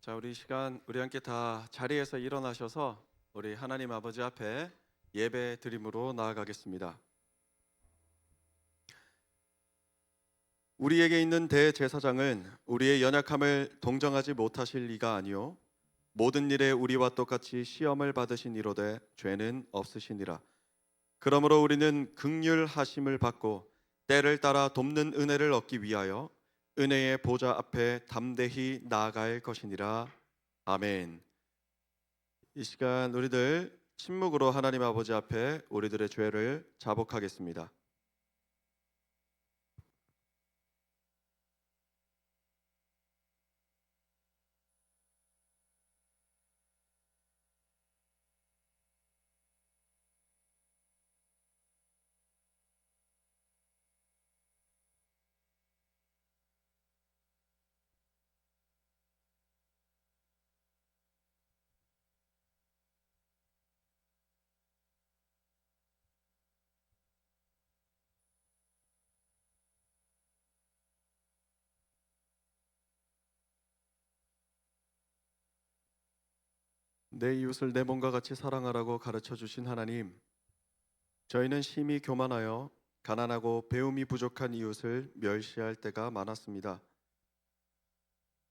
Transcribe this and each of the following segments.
자, 우리 시간 우리 함께 다 자리에서 일어나셔서 우리 하나님 아버지 앞에 예배 드림으로 나아가겠습니다. 우리에게 있는 대제사장은 우리의 연약함을 동정하지 못하실 이가 아니요 모든 일에 우리와 똑같이 시험을 받으신 이로되 죄는 없으시니라. 그러므로 우리는 긍휼하심을 받고 때를 따라 돕는 은혜를 얻기 위하여 은혜의 보좌 앞에 담대히 나아갈 것이니라. 아멘. 이 시간 우리들 침묵으로 하나님 아버지 앞에 우리들의 죄를 자복하겠습니다. 내 이웃을 내 몸과 같이 사랑하라고 가르쳐 주신 하나님, 저희는 심히 교만하여 가난하고 배움이 부족한 이웃을 멸시할 때가 많았습니다.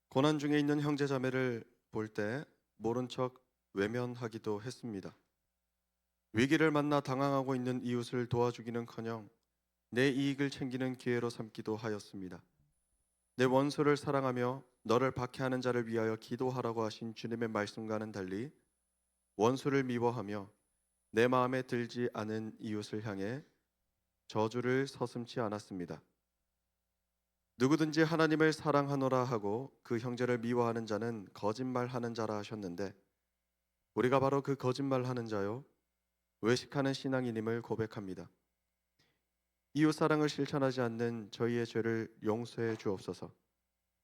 고난 중에 있는 형제 자매를 볼 때 모른 척 외면하기도 했습니다. 위기를 만나 당황하고 있는 이웃을 도와주기는커녕 내 이익을 챙기는 기회로 삼기도 하였습니다. 내 원수를 사랑하며 너를 박해하는 자를 위하여 기도하라고 하신 주님의 말씀과는 달리 원수를 미워하며 내 마음에 들지 않은 이웃을 향해 저주를 서슴지 않았습니다. 누구든지 하나님을 사랑하노라 하고 그 형제를 미워하는 자는 거짓말하는 자라 하셨는데 우리가 바로 그 거짓말하는 자요 외식하는 신앙인임을 고백합니다. 이웃 사랑을 실천하지 않는 저희의 죄를 용서해 주옵소서.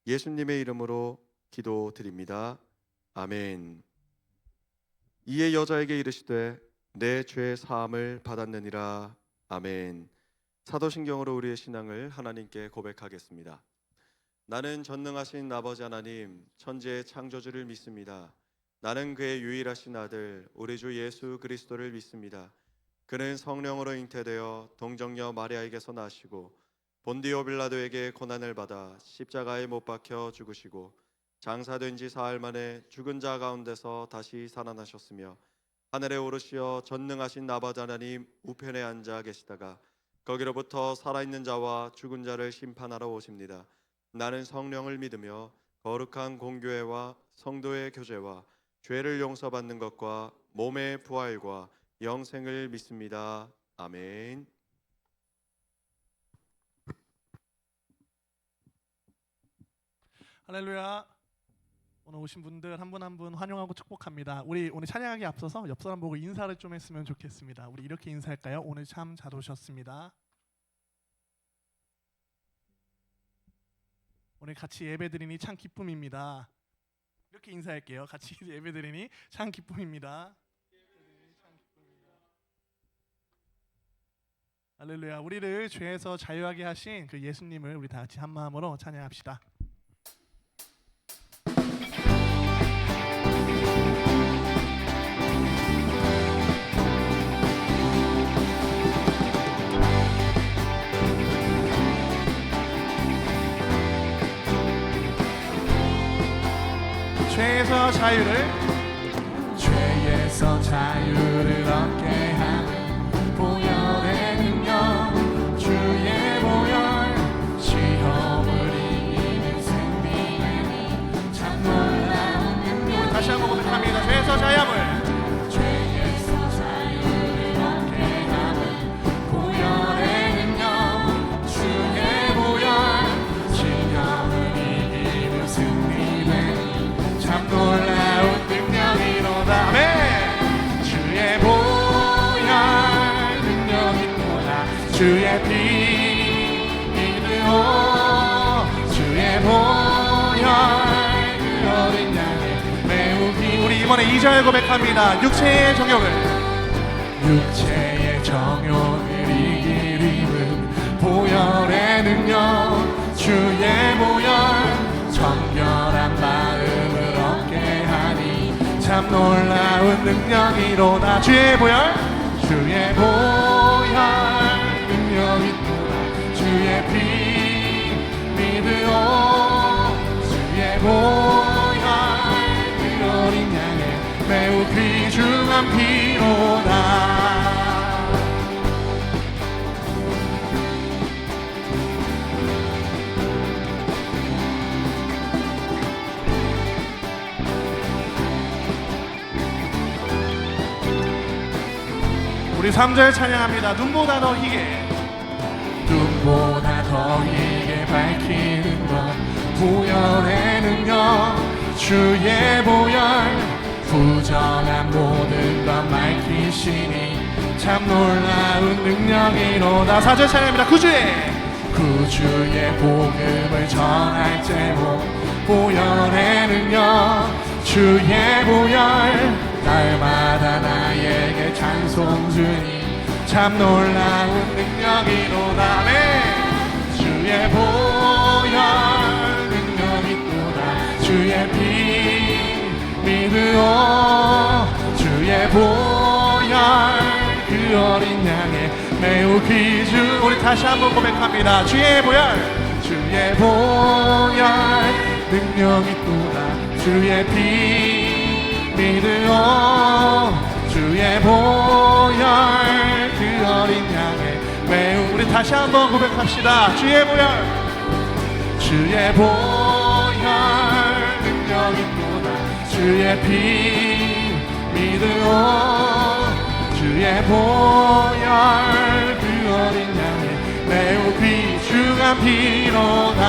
예수님의 이름으로 기도드립니다. 아멘. 이에 여자에게 이르시되 내 죄 사함을 받았느니라. 아멘. 사도신경으로 우리의 신앙을 하나님께 고백하겠습니다. 나는 전능하신 아버지 하나님 천지의 창조주를 믿습니다. 나는 그의 유일하신 아들 우리 주 예수 그리스도를 믿습니다. 그는 성령으로 잉태되어 동정녀 마리아에게서 나시고 본디오 빌라도에게 고난을 받아 십자가에 못 박혀 죽으시고 장사된 지 사흘 만에 죽은 자 가운데서 다시 살아나셨으며 하늘에 오르시어 전능하신 아버지 하나님 우편에 앉아 계시다가 거기로부터 살아있는 자와 죽은 자를 심판하러 오십니다. 나는 성령을 믿으며 거룩한 공교회와 성도의 교제와 죄를 용서받는 것과 몸의 부활과 영생을 믿습니다. 아멘. 할렐루야. 오늘 오신 분들 한 분 한 분 환영하고 축복합니다. 우리 오늘 찬양하기 앞서서 옆 사람 보고 인사를 좀 했으면 좋겠습니다. 우리 이렇게 인사할까요? 오늘 참 잘 오셨습니다. 오늘 같이 예배드리니 참 기쁨입니다. 이렇게 인사할게요. 같이 예배드리니 참 기쁨입니다. 할렐루야. 우리를 죄에서 자유하게 하신 그 예수님을 우리 다 같이 한 마음으로 찬양합시다. 죄에서 자유를 얻게 하는 보혈의 능력, 주의 보혈, 시험을 이기는 승리는 참 놀라운 능력. 다시 한번 고백합니다. 죄에서 자유를 얻게 하는 보혈의 능력, 주의 보혈, 시험을 이기는 승리는 참 놀라운 능력이로다. 아멘. 주의 보혈 능력이로다. 주의 피 믿으오. 주의 보혈 그 어린 양의 매우 기. 우리 이번에 2절 고백합니다. 육체의 정욕을 이기리는 보혈의 능력, 주의 보혈, 정결한 마음을 얻게 하니 참 놀라운 능력이로다. 주의 보혈 능력이로다. 주의 피 믿으오. 주의 보혈 그 어린 양의 매우 귀중한 피로다. 우리 3절 찬양합니다. 눈보다 더 희게 밝히는 것, 보혈의 능력, 주의 보혈, 부정한 모든 것 밝히시니 참 놀라운 능력이로다. 4절 찬양합니다. 구주의 복음을 전할 제목, 보혈의 능력, 주의 보혈, 날마다 나에게 찬송 주니 참 놀라운 능력이로다. 아멘. 주의 보혈 능력이로다. 주의 피 믿으오. 주의 보혈 그 어린 양의 매우 귀중. 우리 다시 한번 고백합니다. 주의 보혈 능력이로다. 주의 피 믿으오. 주의 보혈 그 어린 양의 매우. 우리 다시 한번 고백합시다. 주의 보혈 능력이로다. 주의 피 믿으오. 주의 보혈 그 어린 양의 매우 귀중한 피로다.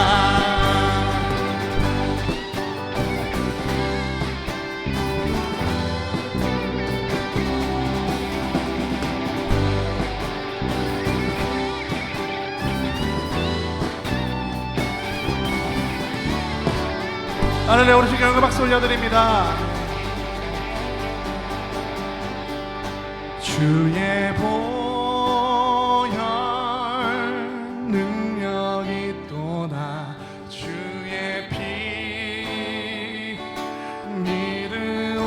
하늘에 오르신 영광 박수 올려드립니다. 주의 보혈 능력이 또다. 주의 피 믿으오.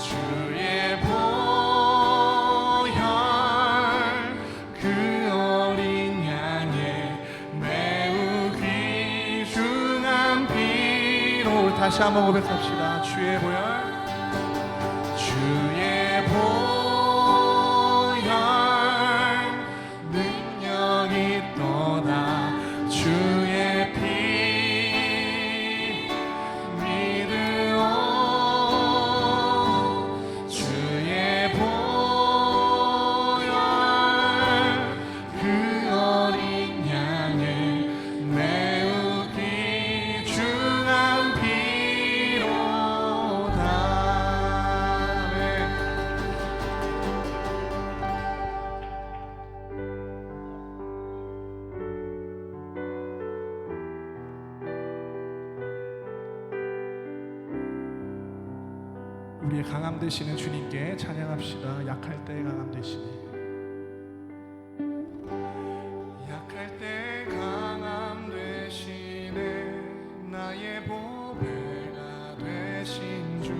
주의 보혈 그 어린 양의 매우 귀중한 피로. 다시 한번 고백합시다. 주의 보혈 능력이 또다. 우리의 강함 되시는 주님께 찬양합시다. 약할 때 강함 되시네. 약할 때 강함 되시네. 나의 보배가 되신 주,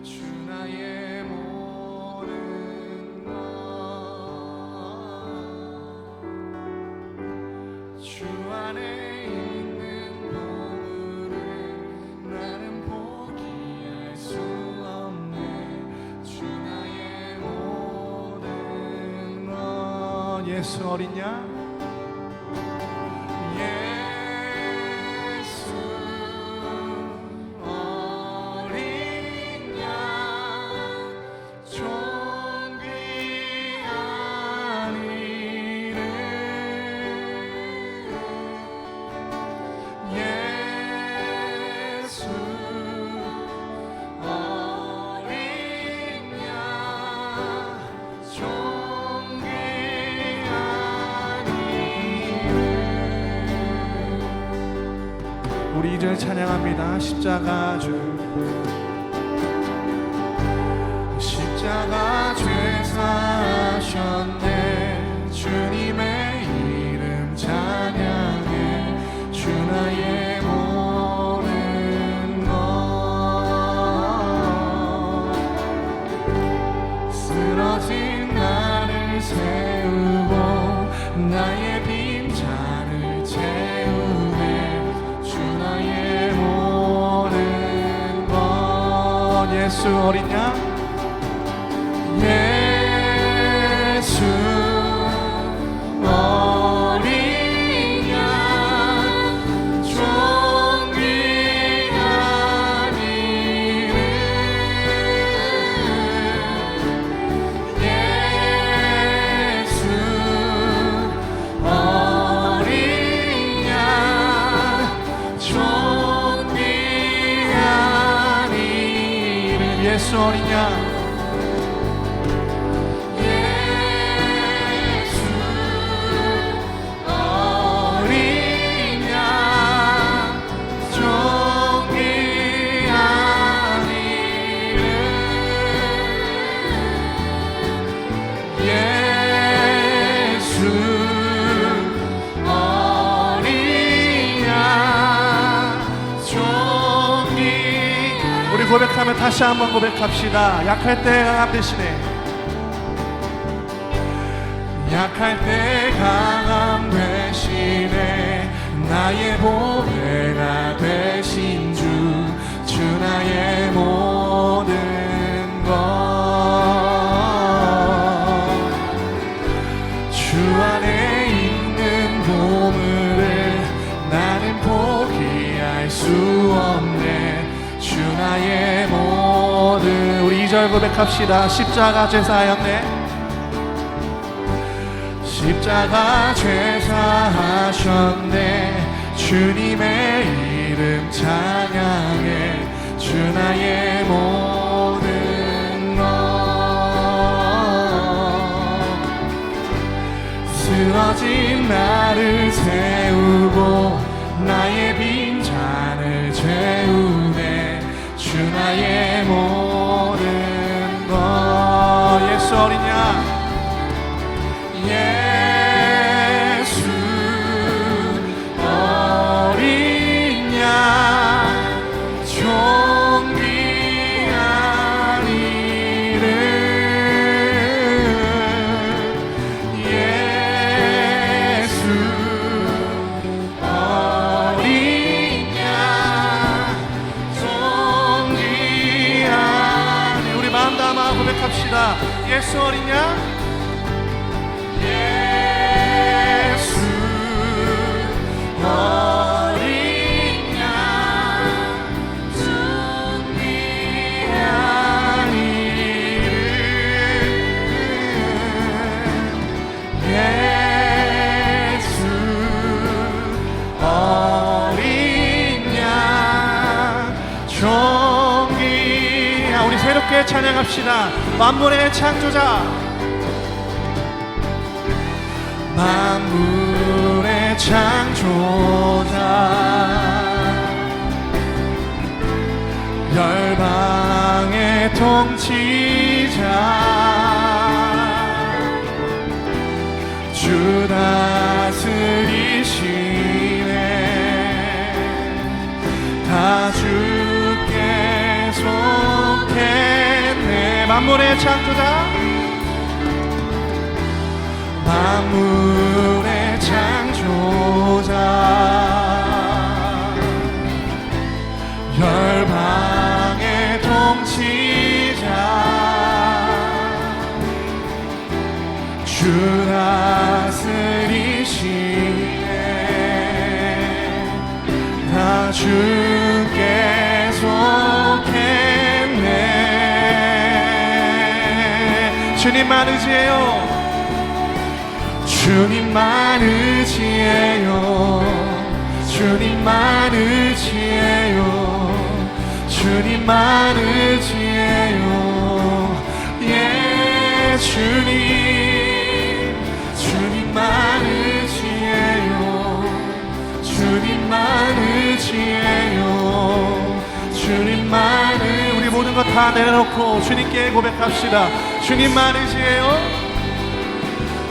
주 나의 모든 것. 주 안에 있는 보물을 나는 포기할 수 없네. 주 나의 모든 것. 예수 어린 양, 예수 어린 양, 존귀한 이름. 예수 어린 양, 존귀한 이름. 우리 2절 찬양합니다. 십자가 주, 십자가 죄사하셨네. 주님의 이름 찬양해. 주 나의 모든 것. 쓰러진 나를 세우고 나의 빈잔을 채우네. 주 나의 모든 것. 예수 어린 양, 예수 어린 양, 존귀한 이름. 예수 어린 양, 존귀한 이름. 예수 어린 양, 예수 어린 양, 존귀한 이름. 예수 어린 양, 존귀. 우리 고백하면 다시 한번 고백합시다. 약할 때 강함 되시네. 약할 때 강함 되시네. 나의 보배가 되신 주, 주 나의 모든 것. 주 안에 있는 보물을 나는 포기할 수 없네. 주 나의 모든. 우리 2절 고백합시다. 십자가 죄사하였네. 십자가 죄사하셨네. 주님의 이름 찬양해. 주 나의 모든 것. 쓰러진 나를 세우고 나의 빈잔을 채우네. 주 나의 모든 것. 예수 어린 양, 예수 어린 양, 존귀한 이름. 예수 어린 양, 존귀한 이름. 우리 마음 담아 고백합시다. 예수 어린 양, 예수 어린 양, 존귀한 이름. 예수 어린 양, 존귀한. 우리 새롭게 찬양합시다. 만물의 창조자, 만물의 창조자, 열방의 도 통치자 주 다스리시네 다 주께 속했네 만물의 창조자 만물의 창조자 열방의 통치자 주 다스리시네 다 주께 속했네 주님만 의지해요 주님만 의지해요 주님만 의지해요 주님만 의지해요 예 주님 주님만 의지해요 주님만 의지해요 주님만 우리 모든 것 다 내려놓고 주님께 고백합시다 주님만 의지해요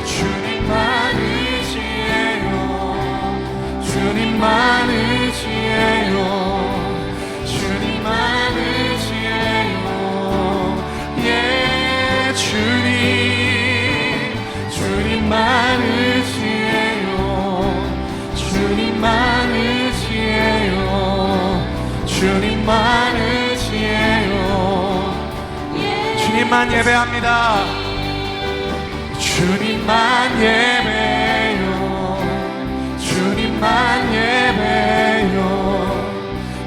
주님만 의지해요 주님만 의지해요 주님만 의지해요 예 주님 주님만 의지해요 주님만 의지해요 주님만 의지해요 주님만 예배합니다 주님만 예배요 주님만 예배요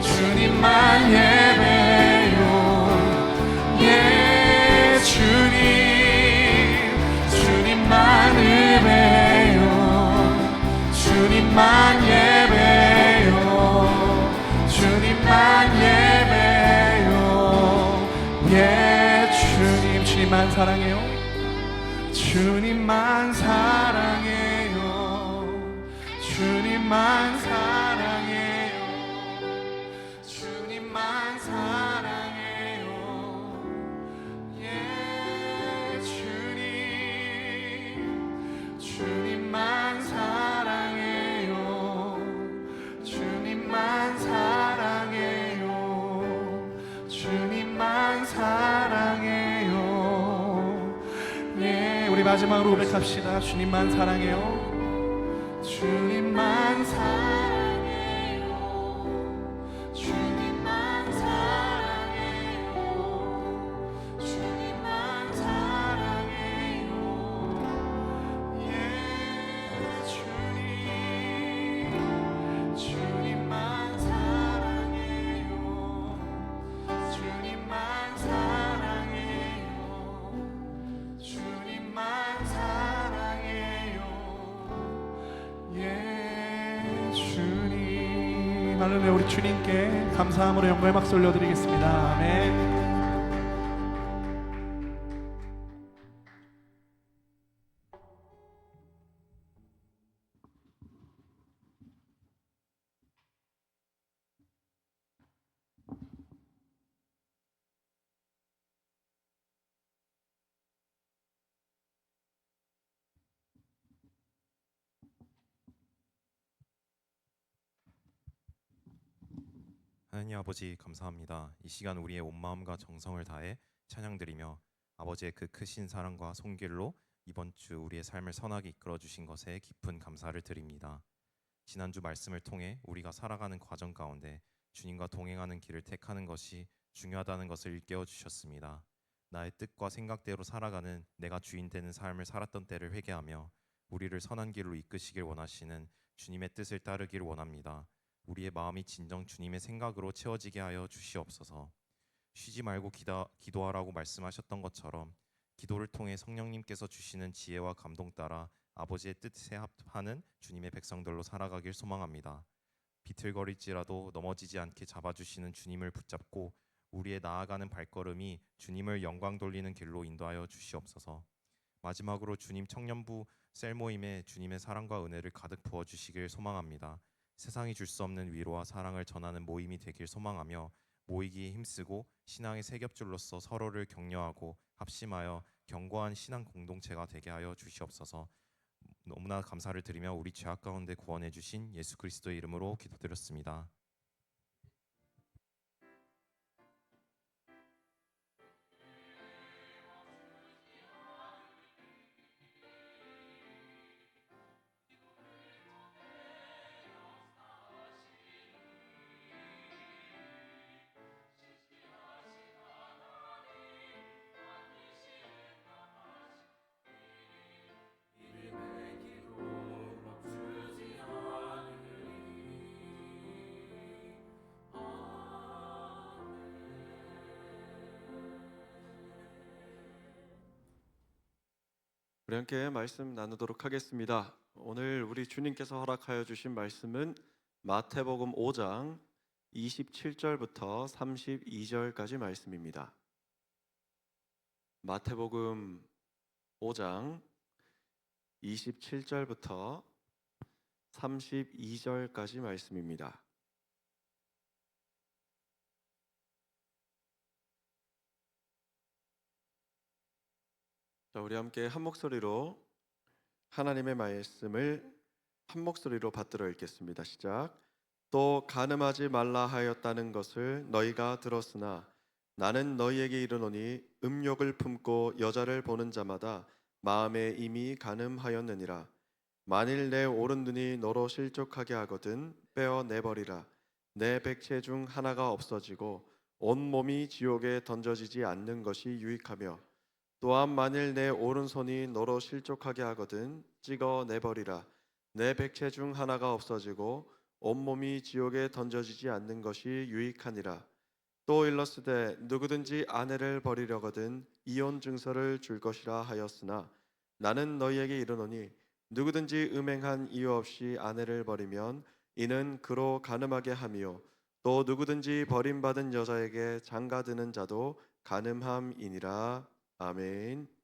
주님만 예배요 예 주님 주님만 예배요 주님만 예배요 주님만 예배요 예 주님 주님만 사랑해요 주님만 사랑해요 주님만 사랑해요 주님만 사랑해요 예 주님 주님만 사랑해요 주님만 사랑해요 주님만 사랑해요 예 우리 마지막으로 고백합시다 주님만 사랑해요 주님만 사랑해요 주님만 사랑해요 주님만 사랑해요 예 주님 주님만 사랑해요 주님만 사랑해요 주님만 사랑해요 예 주님 할렐루야 우리 주님께 감사함으로 영광의 박수 올려드리겠습니다 아멘 하나님 아버지 감사합니다. 이 시간 우리의 온 마음과 정성을 다해 찬양드리며 아버지의 그 크신 사랑과 손길로 이번 주 우리의 삶을 선하게 이끌어 주신 것에 깊은 감사를 드립니다. 지난주 말씀을 통해 우리가 살아가는 과정 가운데 주님과 동행하는 길을 택하는 것이 중요하다는 것을 일깨워 주셨습니다. 나의 뜻과 생각대로 살아가는 내가 주인 되는 삶을 살았던 때를 회개하며 우리를 선한 길로 이끄시길 원하시는 주님의 뜻을 따르길 원합니다. 우리의 마음이 진정 주님의 생각으로 채워지게 하여 주시옵소서. 쉬지 말고 기도하라고 말씀하셨던 것처럼 기도를 통해 성령님께서 주시는 지혜와 감동 따라 아버지의 뜻에 합하는 주님의 백성들로 살아가길 소망합니다. 비틀거릴지라도 넘어지지 않게 잡아주시는 주님을 붙잡고 우리의 나아가는 발걸음이 주님을 영광 돌리는 길로 인도하여 주시옵소서. 마지막으로 주님 청년부 셀 모임에 주님의 사랑과 은혜를 가득 부어주시길 소망합니다. 세상이 줄 수 없는 위로와 사랑을 전하는 모임이 되길 소망하며 모이기에 힘쓰고 신앙의 세 겹줄로서 서로를 격려하고 합심하여 견고한 신앙 공동체가 되게 하여 주시옵소서. 너무나 감사를 드리며 우리 죄악 가운데 구원해 주신 예수 그리스도의 이름으로 기도드렸습니다. 우리 함께 말씀 나누도록 하겠습니다. 오늘 우리 주님께서 허락하여 주신 말씀은 마태복음 5장 27절부터 32절까지 말씀입니다. 마태복음 5장 27절부터 32절까지 말씀입니다. 자, 우리 함께 한 목소리로 하나님의 말씀을 한 목소리로 받들어 읽겠습니다. 시작. 또 간음하지 말라 하였다는 것을 너희가 들었으나 나는 너희에게 이르노니 음욕을 품고 여자를 보는 자마다 마음에 이미 간음하였느니라. 만일 내 오른 눈이 너로 실족하게 하거든 빼어 내버리라. 내 백체 중 하나가 없어지고 온 몸이 지옥에 던져지지 않는 것이 유익하며 또한 만일 내 오른손이 너로 실족하게 하거든 찍어 내버리라. 내 백체 중 하나가 없어지고 온몸이 지옥에 던져지지 않는 것이 유익하니라. 또 일렀으되 누구든지 아내를 버리려거든 이혼 증서를 줄 것이라 하였으나 나는 너희에게 이르노니 누구든지 음행한 이유 없이 아내를 버리면 이는 그로 간음하게 하며 또 누구든지 버림받은 여자에게 장가드는 자도 간음함이니라. 아멘.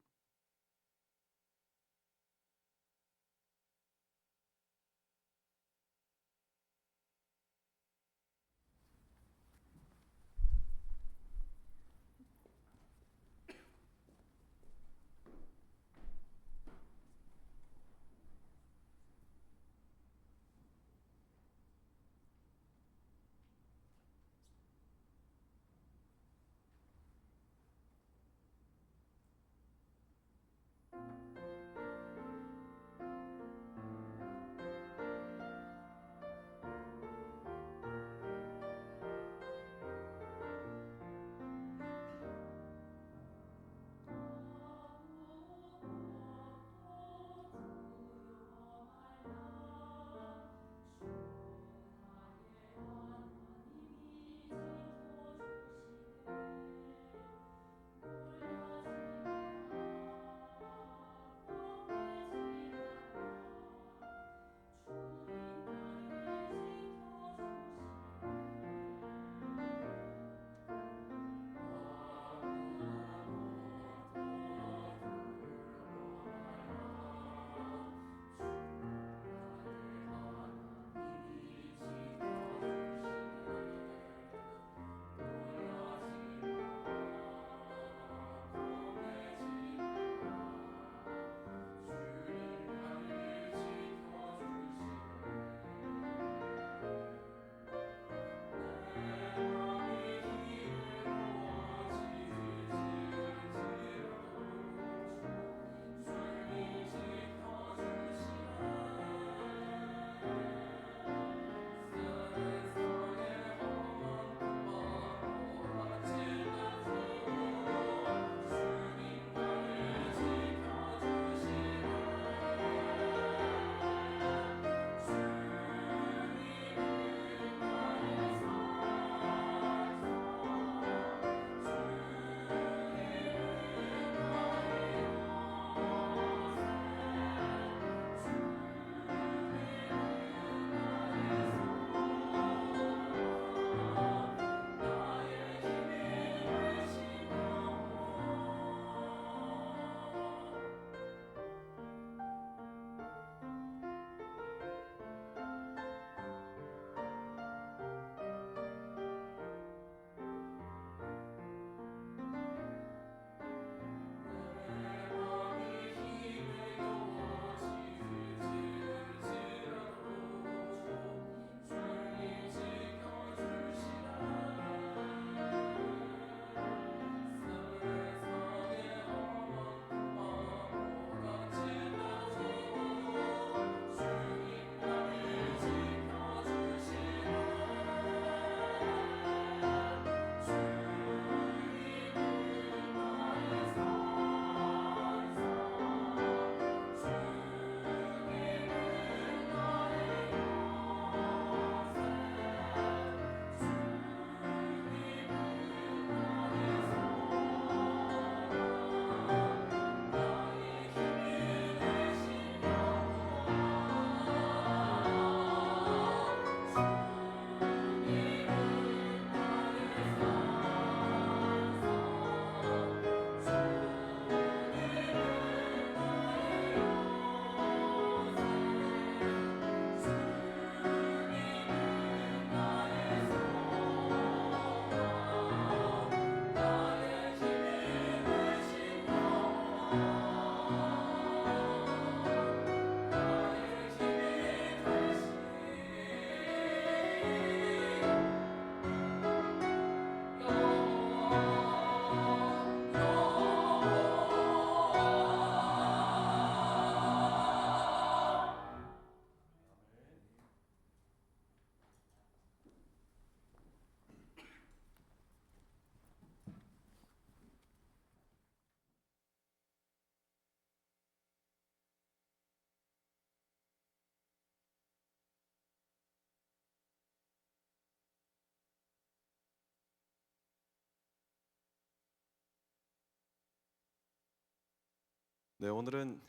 네, 오늘은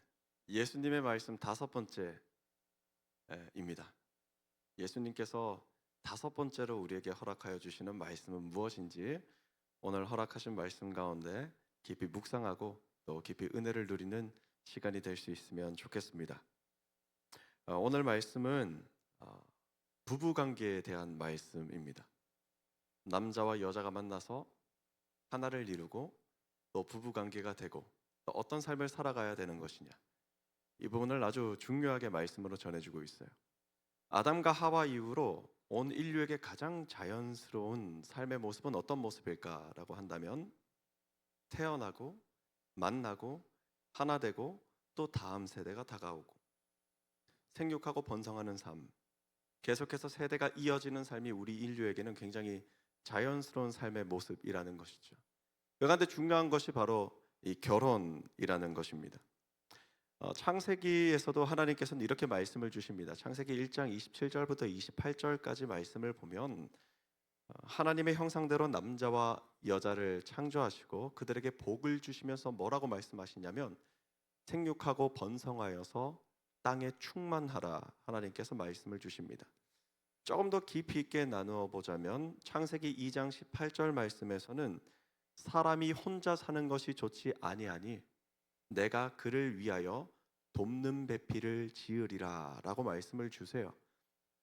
예수님의 말씀 5번째입니다. 예수님께서 5번째로 우리에게 허락하여 주시는 말씀은 무엇인지 오늘 허락하신 말씀 가운데 깊이 묵상하고 또 깊이 은혜를 누리는 시간이 될 수 있으면 좋겠습니다. 오늘 말씀은 부부 관계에 대한 말씀입니다. 남자와 여자가 만나서 하나를 이루고 또 부부 관계가 되고 또 어떤 삶을 살아가야 되는 것이냐, 이 부분을 아주 중요하게 말씀으로 전해주고 있어요. 아담과 하와 이후로 온 인류에게 가장 자연스러운 삶의 모습은 어떤 모습일까라고 한다면 태어나고 만나고 하나 되고 또 다음 세대가 다가오고 생육하고 번성하는 삶, 계속해서 세대가 이어지는 삶이 우리 인류에게는 굉장히 자연스러운 삶의 모습이라는 것이죠. 그런데 중요한 것이 바로 이 결혼이라는 것입니다. 창세기에서도 하나님께서는 이렇게 말씀을 주십니다. 창세기 1장 27절부터 28절까지 말씀을 보면 하나님의 형상대로 남자와 여자를 창조하시고 그들에게 복을 주시면서 뭐라고 말씀하시냐면 생육하고 번성하여서 땅에 충만하라, 하나님께서 말씀을 주십니다. 조금 더 깊이 있게 나누어 보자면 창세기 2장 18절 말씀에서는 사람이 혼자 사는 것이 좋지 아니하니 내가 그를 위하여 돕는 배필을 지으리라 라고 말씀을 주세요.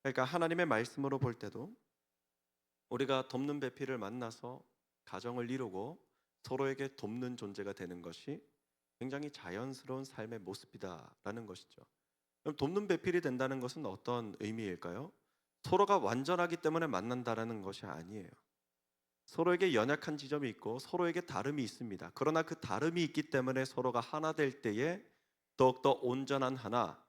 그러니까 하나님의 말씀으로 볼 때도 우리가 돕는 배필을 만나서 가정을 이루고 서로에게 돕는 존재가 되는 것이 굉장히 자연스러운 삶의 모습이다라는 것이죠. 그럼 돕는 배필이 된다는 것은 어떤 의미일까요? 서로가 완전하기 때문에 만난다라는 것이 아니에요. 서로에게 연약한 지점이 있고 서로에게 다름이 있습니다. 그러나 그 다름이 있기 때문에 서로가 하나 될 때에 더욱더 온전한 하나,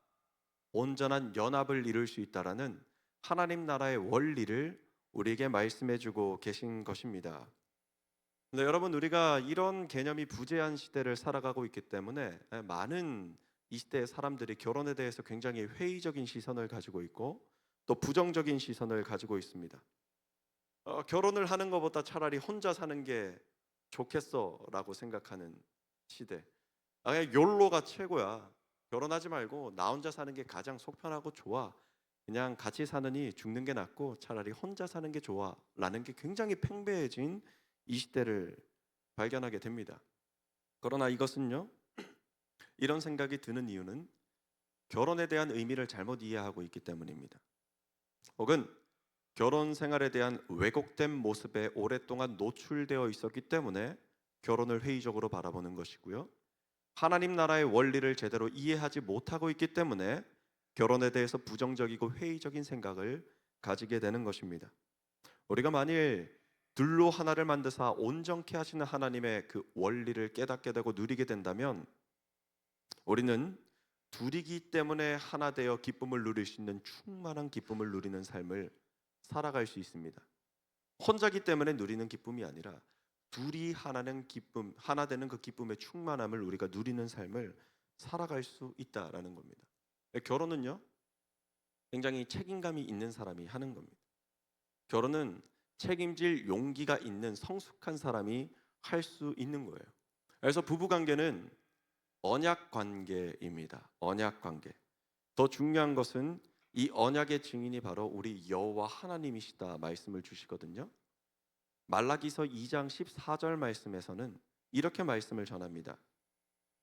온전한 연합을 이룰 수 있다라는 하나님 나라의 원리를 우리에게 말씀해주고 계신 것입니다. 근데 여러분, 우리가 이런 개념이 부재한 시대를 살아가고 있기 때문에 많은 이 시대의 사람들이 결혼에 대해서 굉장히 회의적인 시선을 가지고 있고 또 부정적인 시선을 가지고 있습니다. 결혼을 하는 것보다 차라리 혼자 사는 게 좋겠어라고 생각하는 시대. 그냥 욜로가 최고야. 결혼하지 말고 나 혼자 사는 게 가장 속 편하고 좋아. 그냥 같이 사느니 죽는 게 낫고 차라리 혼자 사는 게 좋아라는 게 굉장히 팽배해진 이 시대를 발견하게 됩니다. 그러나 이것은요, 이런 생각이 드는 이유는 결혼에 대한 의미를 잘못 이해하고 있기 때문입니다. 혹은 결혼 생활에 대한 왜곡된 모습에 오랫동안 노출되어 있었기 때문에 결혼을 회의적으로 바라보는 것이고요. 하나님 나라의 원리를 제대로 이해하지 못하고 있기 때문에 결혼에 대해서 부정적이고 회의적인 생각을 가지게 되는 것입니다. 우리가 만일 둘로 하나를 만드사 온전케 하시는 하나님의 그 원리를 깨닫게 되고 누리게 된다면 우리는 둘이기 때문에 하나 되어 기쁨을 누릴 수 있는 충만한 기쁨을 누리는 삶을 살아갈 수 있습니다. 혼자기 때문에 누리는 기쁨이 아니라 둘이 하나는 기쁨, 하나 되는 그 기쁨의 충만함을 우리가 누리는 삶을 살아갈 수 있다라는 겁니다. 결혼은요, 굉장히 책임감이 있는 사람이 하는 겁니다. 결혼은 책임질 용기가 있는 성숙한 사람이 할 수 있는 거예요. 그래서 부부 관계는 언약 관계입니다. 언약 관계. 더 중요한 것은 이 언약의 증인이 바로 우리 여호와 하나님이시다 말씀을 주시거든요. 말라기서 2장 14절 말씀에서는 이렇게 말씀을 전합니다.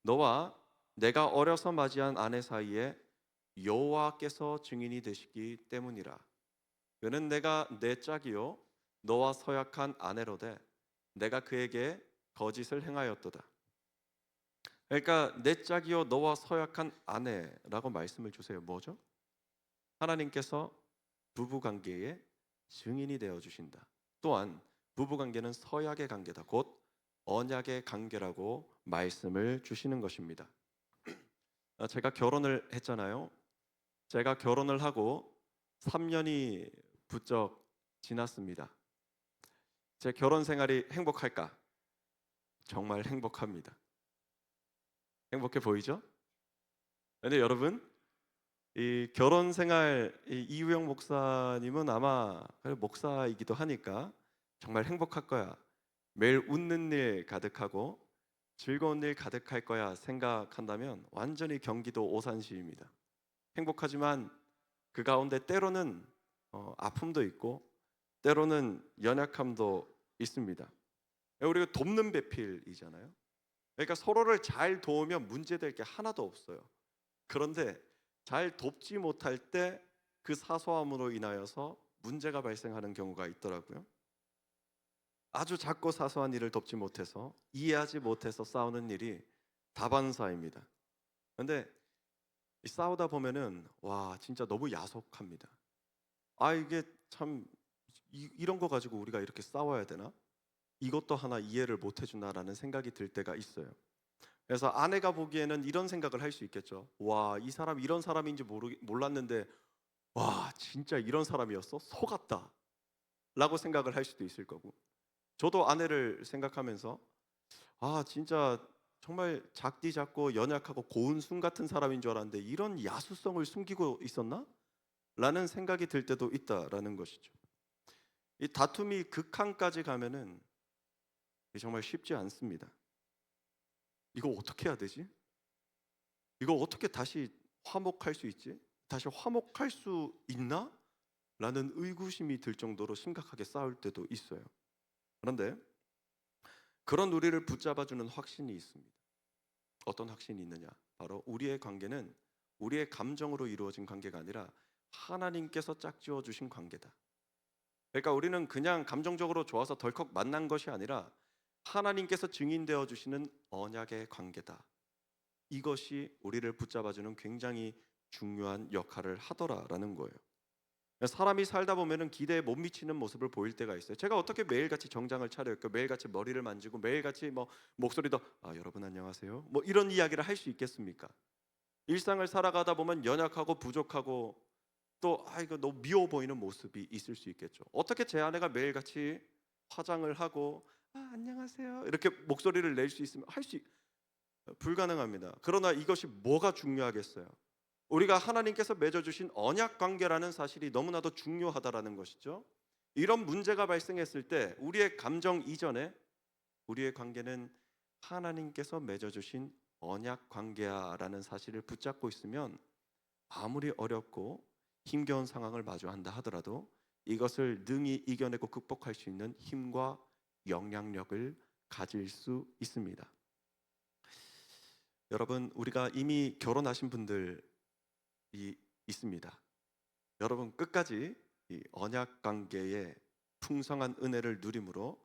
너와 내가 어려서 맞이한 아내 사이에 여호와께서 증인이 되시기 때문이라. 그는 내가 내 짝이요 너와 서약한 아내로되 내가 그에게 거짓을 행하였도다. 그러니까 내 짝이요 너와 서약한 아내라고 말씀을 주세요. 뭐죠? 하나님께서 부부관계의 증인이 되어 주신다. 또한 부부관계는 서약의 관계다. 곧 언약의 관계라고 말씀을 주시는 것입니다. 제가 결혼을 했잖아요. 제가 결혼을 하고 3년이 부쩍 지났습니다. 제 결혼 생활이 행복할까? 정말 행복합니다. 행복해 보이죠? 근데 여러분, 이 결혼 생활, 이우영 목사님은 아마 목사이기도 하니까 정말 행복할 거야. 매일 웃는 일 가득하고 즐거운 일 가득할 거야 생각한다면 완전히 경기도 오산시입니다. 행복하지만 그 가운데 때로는 아픔도 있고 때로는 연약함도 있습니다. 우리가 돕는 배필이잖아요. 그러니까 서로를 잘 도우면 문제될 게 하나도 없어요. 그런데 잘 돕지 못할 때 그 사소함으로 인하여서 문제가 발생하는 경우가 있더라고요. 아주 작고 사소한 일을 돕지 못해서, 이해하지 못해서 싸우는 일이 다반사입니다. 그런데 싸우다 보면은 와 진짜 너무 야속합니다. 아 이게 참 이런 거 가지고 우리가 이렇게 싸워야 되나? 이것도 하나 이해를 못 해주나라는 생각이 들 때가 있어요. 그래서 아내가 보기에는 이런 생각을 할 수 있겠죠. 와, 이 사람 이런 사람인지 몰랐는데 와, 진짜 이런 사람이었어? 속았다. 라고 생각을 할 수도 있을 거고. 저도 아내를 생각하면서 아, 진짜 정말 작디 작고 연약하고 고운순 같은 사람인 줄 알았는데 이런 야수성을 숨기고 있었나? 라는 생각이 들 때도 있다라는 것이죠. 이 다툼이 극한까지 가면은 정말 쉽지 않습니다. 이거 어떻게 해야 되지? 이거 어떻게 다시 화목할 수 있지? 다시 화목할 수 있나? 라는 의구심이 들 정도로 심각하게 싸울 때도 있어요. 그런데 그런 우리를 붙잡아주는 확신이 있습니다. 어떤 확신이 있느냐? 바로 우리의 관계는 우리의 감정으로 이루어진 관계가 아니라 하나님께서 짝지어 주신 관계다. 그러니까 우리는 그냥 감정적으로 좋아서 덜컥 만난 것이 아니라 하나님께서 증인되어 주시는 언약의 관계다. 이것이 우리를 붙잡아주는 굉장히 중요한 역할을 하더라라는 거예요. 사람이 살다 보면은 기대에 못 미치는 모습을 보일 때가 있어요. 제가 어떻게 매일같이 정장을 차려입고 매일같이 머리를 만지고 매일같이 뭐 목소리도 여러분 안녕하세요 뭐 이런 이야기를 할 수 있겠습니까? 일상을 살아가다 보면 연약하고 부족하고 또 이거 너무 미워 보이는 모습이 있을 수 있겠죠. 어떻게 제 아내가 매일같이 화장을 하고 안녕하세요 이렇게 목소리를 낼 수 있으면 불가능합니다. 그러나 이것이 뭐가 중요하겠어요? 우리가 하나님께서 맺어주신 언약 관계라는 사실이 너무나도 중요하다라는 것이죠. 이런 문제가 발생했을 때 우리의 감정 이전에 우리의 관계는 하나님께서 맺어주신 언약 관계야라는 사실을 붙잡고 있으면 아무리 어렵고 힘겨운 상황을 마주한다 하더라도 이것을 능히 이겨내고 극복할 수 있는 힘과 영향력을 가질 수 있습니다. 여러분, 우리가 이미 결혼하신 분들이 있습니다. 여러분 끝까지 이 언약 관계의 풍성한 은혜를 누림으로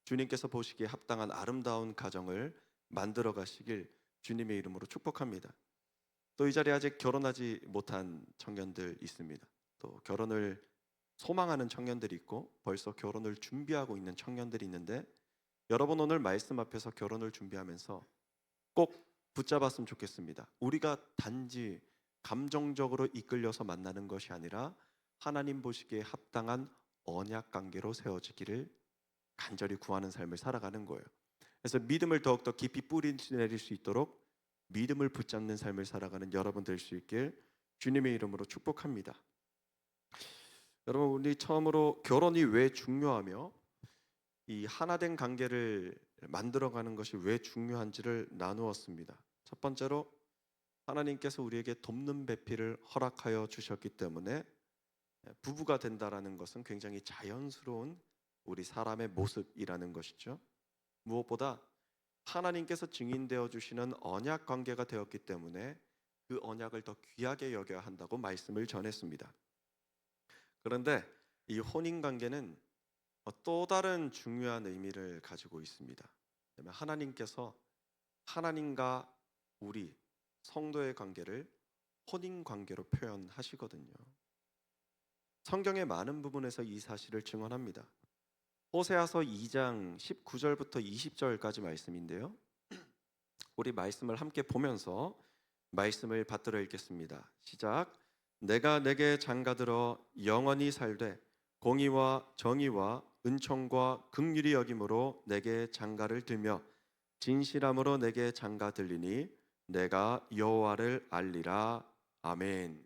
주님께서 보시기에 합당한 아름다운 가정을 만들어 가시길 주님의 이름으로 축복합니다. 또 이 자리에 아직 결혼하지 못한 청년들 있습니다. 또 결혼을 소망하는 청년들이 있고 벌써 결혼을 준비하고 있는 청년들이 있는데 여러분 오늘 말씀 앞에서 결혼을 준비하면서 꼭 붙잡았으면 좋겠습니다. 우리가 단지 감정적으로 이끌려서 만나는 것이 아니라 하나님 보시기에 합당한 언약 관계로 세워지기를 간절히 구하는 삶을 살아가는 거예요. 그래서 믿음을 더욱더 깊이 뿌리내릴 수 있도록 믿음을 붙잡는 삶을 살아가는 여러분 될 수 있길 주님의 이름으로 축복합니다. 여러분 우리 처음으로 결혼이 왜 중요하며 이 하나된 관계를 만들어가는 것이 왜 중요한지를 나누었습니다. 첫 번째로 하나님께서 우리에게 돕는 배필을 허락하여 주셨기 때문에 부부가 된다라는 것은 굉장히 자연스러운 우리 사람의 모습이라는 것이죠. 무엇보다 하나님께서 증인되어 주시는 언약 관계가 되었기 때문에 그 언약을 더 귀하게 여겨야 한다고 말씀을 전했습니다. 그런데 이 혼인 관계는 또 다른 중요한 의미를 가지고 있습니다. 하나님께서 하나님과 우리 성도의 관계를 혼인 관계로 표현하시거든요. 성경의 많은 부분에서 이 사실을 증언합니다. 호세아서 2장 19절부터 20절까지 말씀인데요. 우리 말씀을 함께 보면서 말씀을 받들어 읽겠습니다. 시작. 내가 내게 장가들어 영원히 살되 공의와 정의와 은총과 긍휼히 여김으로 내게 장가를 들며 진실함으로 내게 장가 들리니 내가 여호와를 알리라. 아멘.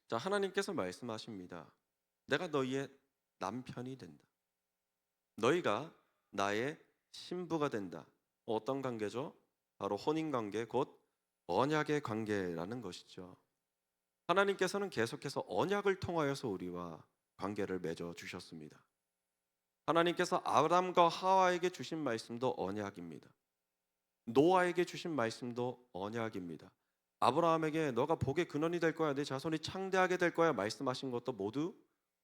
자, 하나님께서 말씀하십니다. 내가 너희의 남편이 된다. 너희가 나의 신부가 된다. 어떤 관계죠? 바로 혼인 관계, 곧 언약의 관계라는 것이죠. 하나님께서는 계속해서 언약을 통하여서 우리와 관계를 맺어 주셨습니다. 하나님께서 아담과 하와에게 주신 말씀도 언약입니다. 노아에게 주신 말씀도 언약입니다. 아브라함에게 너가 복의 근원이 될 거야, 내 자손이 창대하게 될 거야 말씀하신 것도 모두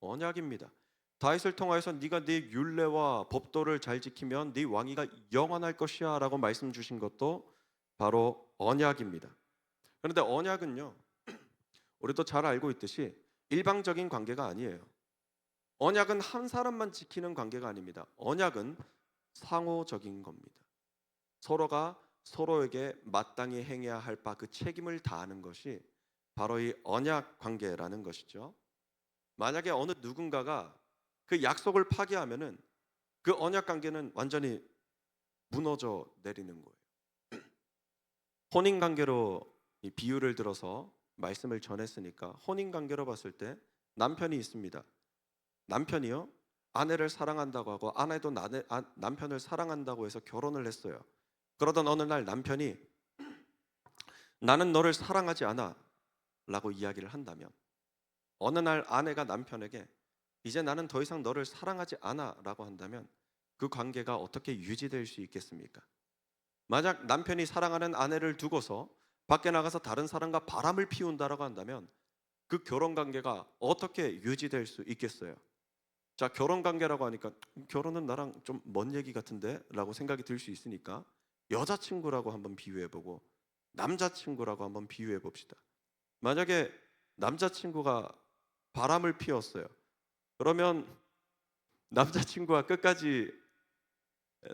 언약입니다. 다윗을 통하여서 네가 네 율례와 법도를 잘 지키면 네 왕위가 영원할 것이야 라고 말씀 주신 것도 바로 언약입니다. 그런데 언약은요, 우리도 잘 알고 있듯이 일방적인 관계가 아니에요. 언약은 한 사람만 지키는 관계가 아닙니다. 언약은 상호적인 겁니다. 서로가 서로에게 마땅히 행해야 할 바 그 책임을 다하는 것이 바로 이 언약 관계라는 것이죠. 만약에 어느 누군가가 그 약속을 파기하면은 그 언약 관계는 완전히 무너져 내리는 거예요. 혼인 관계로 이 비유를 들어서 말씀을 전했으니까 혼인 관계로 봤을 때 남편이 있습니다. 남편이요, 아내를 사랑한다고 하고 아내도 남편을 사랑한다고 해서 결혼을 했어요. 그러던 어느 날 남편이 나는 너를 사랑하지 않아 라고 이야기를 한다면, 어느 날 아내가 남편에게 이제 나는 더 이상 너를 사랑하지 않아 라고 한다면 그 관계가 어떻게 유지될 수 있겠습니까? 만약 남편이 사랑하는 아내를 두고서 밖에 나가서 다른 사람과 바람을 피운다라고 한다면 그 결혼 관계가 어떻게 유지될 수 있겠어요? 자, 결혼 관계라고 하니까 결혼은 나랑 좀 먼 얘기 같은데 라고 생각이 들 수 있으니까 여자친구라고 한번 비유해보고 남자친구라고 한번 비유해봅시다. 만약에 남자친구가 바람을 피웠어요. 그러면 남자친구와 끝까지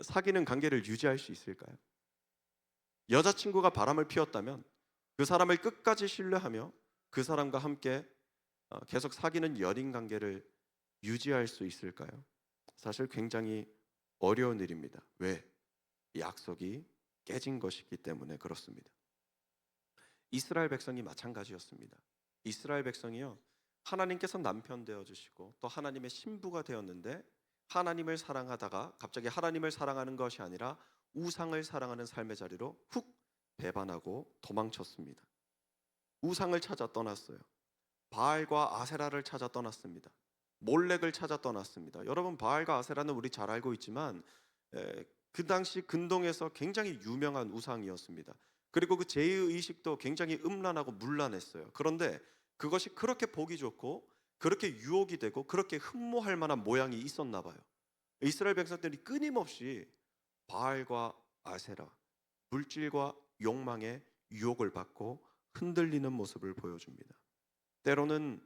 사귀는 관계를 유지할 수 있을까요? 여자친구가 바람을 피웠다면 그 사람을 끝까지 신뢰하며 그 사람과 함께 계속 사귀는 연인 관계를 유지할 수 있을까요? 사실 굉장히 어려운 일입니다. 왜? 약속이 깨진 것이기 때문에 그렇습니다. 이스라엘 백성이 마찬가지였습니다. 이스라엘 백성이요, 하나님께서 남편 되어 주시고 또 하나님의 신부가 되었는데 하나님을 사랑하다가 갑자기 하나님을 사랑하는 것이 아니라 우상을 사랑하는 삶의 자리로 훅 배반하고 도망쳤습니다. 우상을 찾아 떠났어요. 바알과 아세라를 찾아 떠났습니다. 몰렉을 찾아 떠났습니다. 여러분, 바알과 아세라는 우리 잘 알고 있지만 그 당시 근동에서 굉장히 유명한 우상이었습니다. 그리고 그 제의식도 굉장히 음란하고 문란했어요. 그런데 그것이 그렇게 보기 좋고 그렇게 유혹이 되고 그렇게 흠모할 만한 모양이 있었나 봐요. 이스라엘 백성들이 끊임없이 바알과 아세라, 물질과 욕망에 유혹을 받고 흔들리는 모습을 보여줍니다. 때로는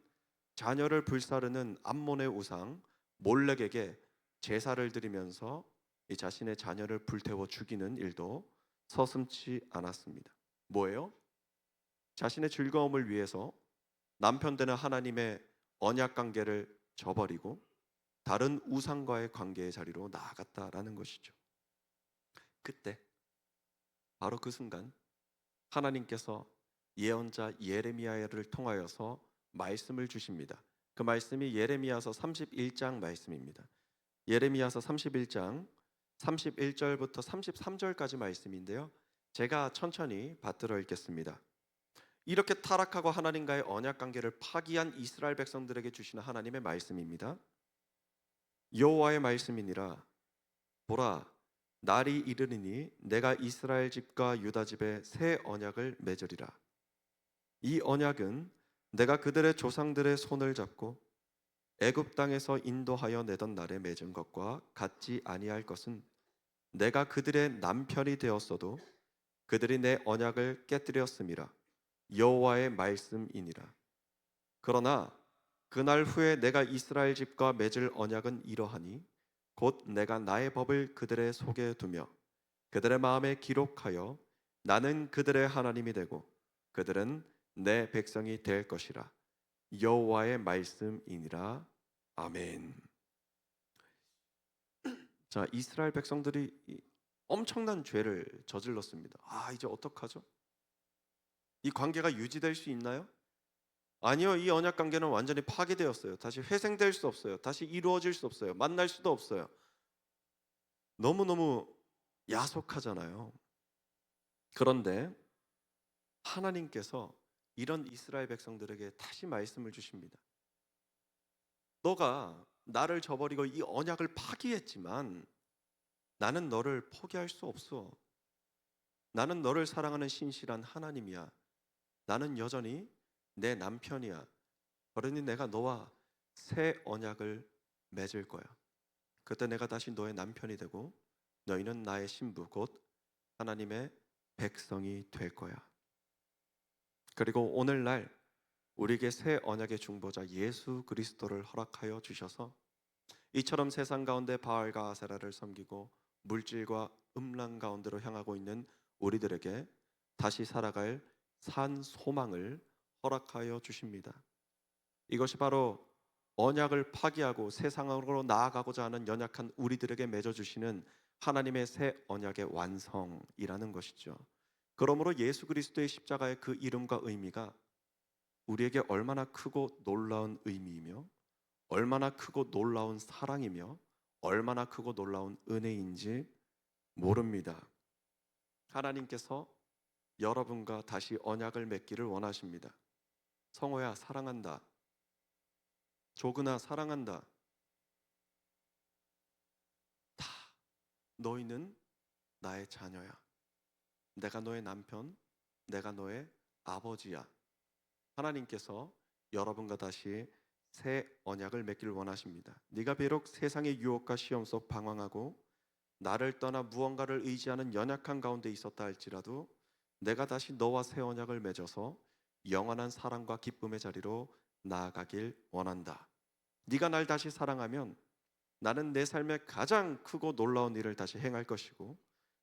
자녀를 불사르는 암몬의 우상 몰렉에게 제사를 드리면서 이 자신의 자녀를 불태워 죽이는 일도 서슴지 않았습니다. 뭐예요? 자신의 즐거움을 위해서 남편 되는 하나님의 언약 관계를 저버리고 다른 우상과의 관계의 자리로 나아갔다라는 것이죠. 그때 바로 그 순간 하나님께서 예언자 예레미야를 통하여서 말씀을 주십니다. 그 말씀이 예레미야서 31장 말씀입니다. 예레미야서 31장 31절부터 33절까지 말씀인데요. 제가 천천히 받들어 읽겠습니다. 이렇게 타락하고 하나님과의 언약 관계를 파기한 이스라엘 백성들에게 주시는 하나님의 말씀입니다. 여호와의 말씀이니라. 보라, 날이 이르리니 내가 이스라엘 집과 유다 집에 새 언약을 맺으리라. 이 언약은 내가 그들의 조상들의 손을 잡고 애굽 땅에서 인도하여 내던 날에 맺은 것과 같지 아니할 것은 내가 그들의 남편이 되었어도 그들이 내 언약을 깨뜨렸음이라. 여호와의 말씀이니라. 그러나 그날 후에 내가 이스라엘 집과 맺을 언약은 이러하니 곧 내가 나의 법을 그들의 속에 두며 그들의 마음에 기록하여 나는 그들의 하나님이 되고 그들은 내 백성이 될 것이라. 여호와의 말씀이니라. 아멘. 자, 이스라엘 백성들이 엄청난 죄를 저질렀습니다. 이제 어떡하죠? 이 관계가 유지될 수 있나요? 아니요, 이 언약 관계는 완전히 파괴되었어요. 다시 회생될 수 없어요. 다시 이루어질 수 없어요. 만날 수도 없어요. 너무너무 야속하잖아요. 그런데 하나님께서 이런 이스라엘 백성들에게 다시 말씀을 주십니다. 너가 나를 저버리고 이 언약을 파기했지만 나는 너를 포기할 수 없어. 나는 너를 사랑하는 신실한 하나님이야. 나는 여전히 내 남편이야. 그러니 내가 너와 새 언약을 맺을 거야. 그때 내가 다시 너의 남편이 되고 너희는 나의 신부 곧 하나님의 백성이 될 거야. 그리고 오늘날 우리에게 새 언약의 중보자 예수 그리스도를 허락하여 주셔서 이처럼 세상 가운데 바알과 아세라를 섬기고 물질과 음란 가운데로 향하고 있는 우리들에게 다시 살아갈 산 소망을 허락하여 주십니다. 이것이 바로 언약을 파기하고 세상으로 나아가고자 하는 연약한 우리들에게 맺어주시는 하나님의 새 언약의 완성이라는 것이죠. 그러므로 예수 그리스도의 십자가의 그 이름과 의미가 우리에게 얼마나 크고 놀라운 의미이며 얼마나 크고 놀라운 사랑이며 얼마나 크고 놀라운 은혜인지 모릅니다. 하나님께서 여러분과 다시 언약을 맺기를 원하십니다. 성호야 사랑한다. 조근아 사랑한다. 다 너희는 나의 자녀야. 내가 너의 남편, 내가 너의 아버지야. 하나님께서 여러분과 다시 새 언약을 맺기를 원하십니다. 네가 비록 세상의 유혹과 시험 속 방황하고 나를 떠나 무언가를 의지하는 연약한 가운데 있었다 할지라도 내가 다시 너와 새 언약을 맺어서 영원한 사랑과 기쁨의 자리로 나아가길 원한다. 네가 날 다시 사랑하면 나는 내 삶의 가장 크고 놀라운 일을 다시 행할 것이고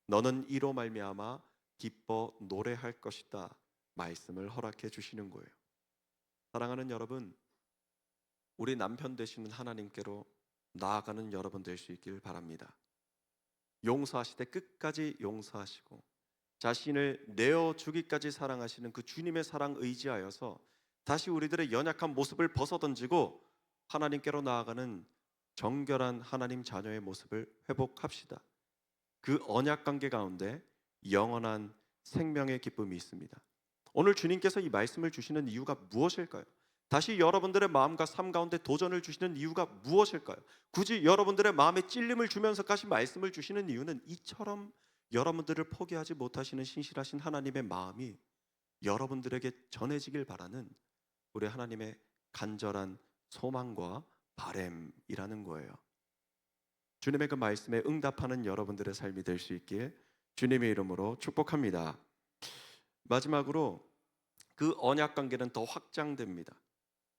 너는 이로 말미암아 기뻐 노래할 것이다. 말씀을 허락해 주시는 거예요. 사랑하는 여러분, 우리 남편 되시는 하나님께로 나아가는 여러분 될 수 있길 바랍니다. 용서하시되 끝까지 용서하시고 자신을 내어 주기까지 사랑하시는 그 주님의 사랑 의지하여서 다시 우리들의 연약한 모습을 벗어던지고 하나님께로 나아가는 정결한 하나님 자녀의 모습을 회복합시다. 그 언약 관계 가운데 영원한 생명의 기쁨이 있습니다. 오늘 주님께서 이 말씀을 주시는 이유가 무엇일까요? 다시 여러분들의 마음과 삶 가운데 도전을 주시는 이유가 무엇일까요? 굳이 여러분들의 마음에 찔림을 주면서까지 말씀을 주시는 이유는 이처럼 여러분들을 포기하지 못하시는 신실하신 하나님의 마음이 여러분들에게 전해지길 바라는 우리 하나님의 간절한 소망과 바램이라는 거예요. 주님의 그 말씀에 응답하는 여러분들의 삶이 될 수 있기에 주님의 이름으로 축복합니다. 마지막으로 그 언약 관계는 더 확장됩니다.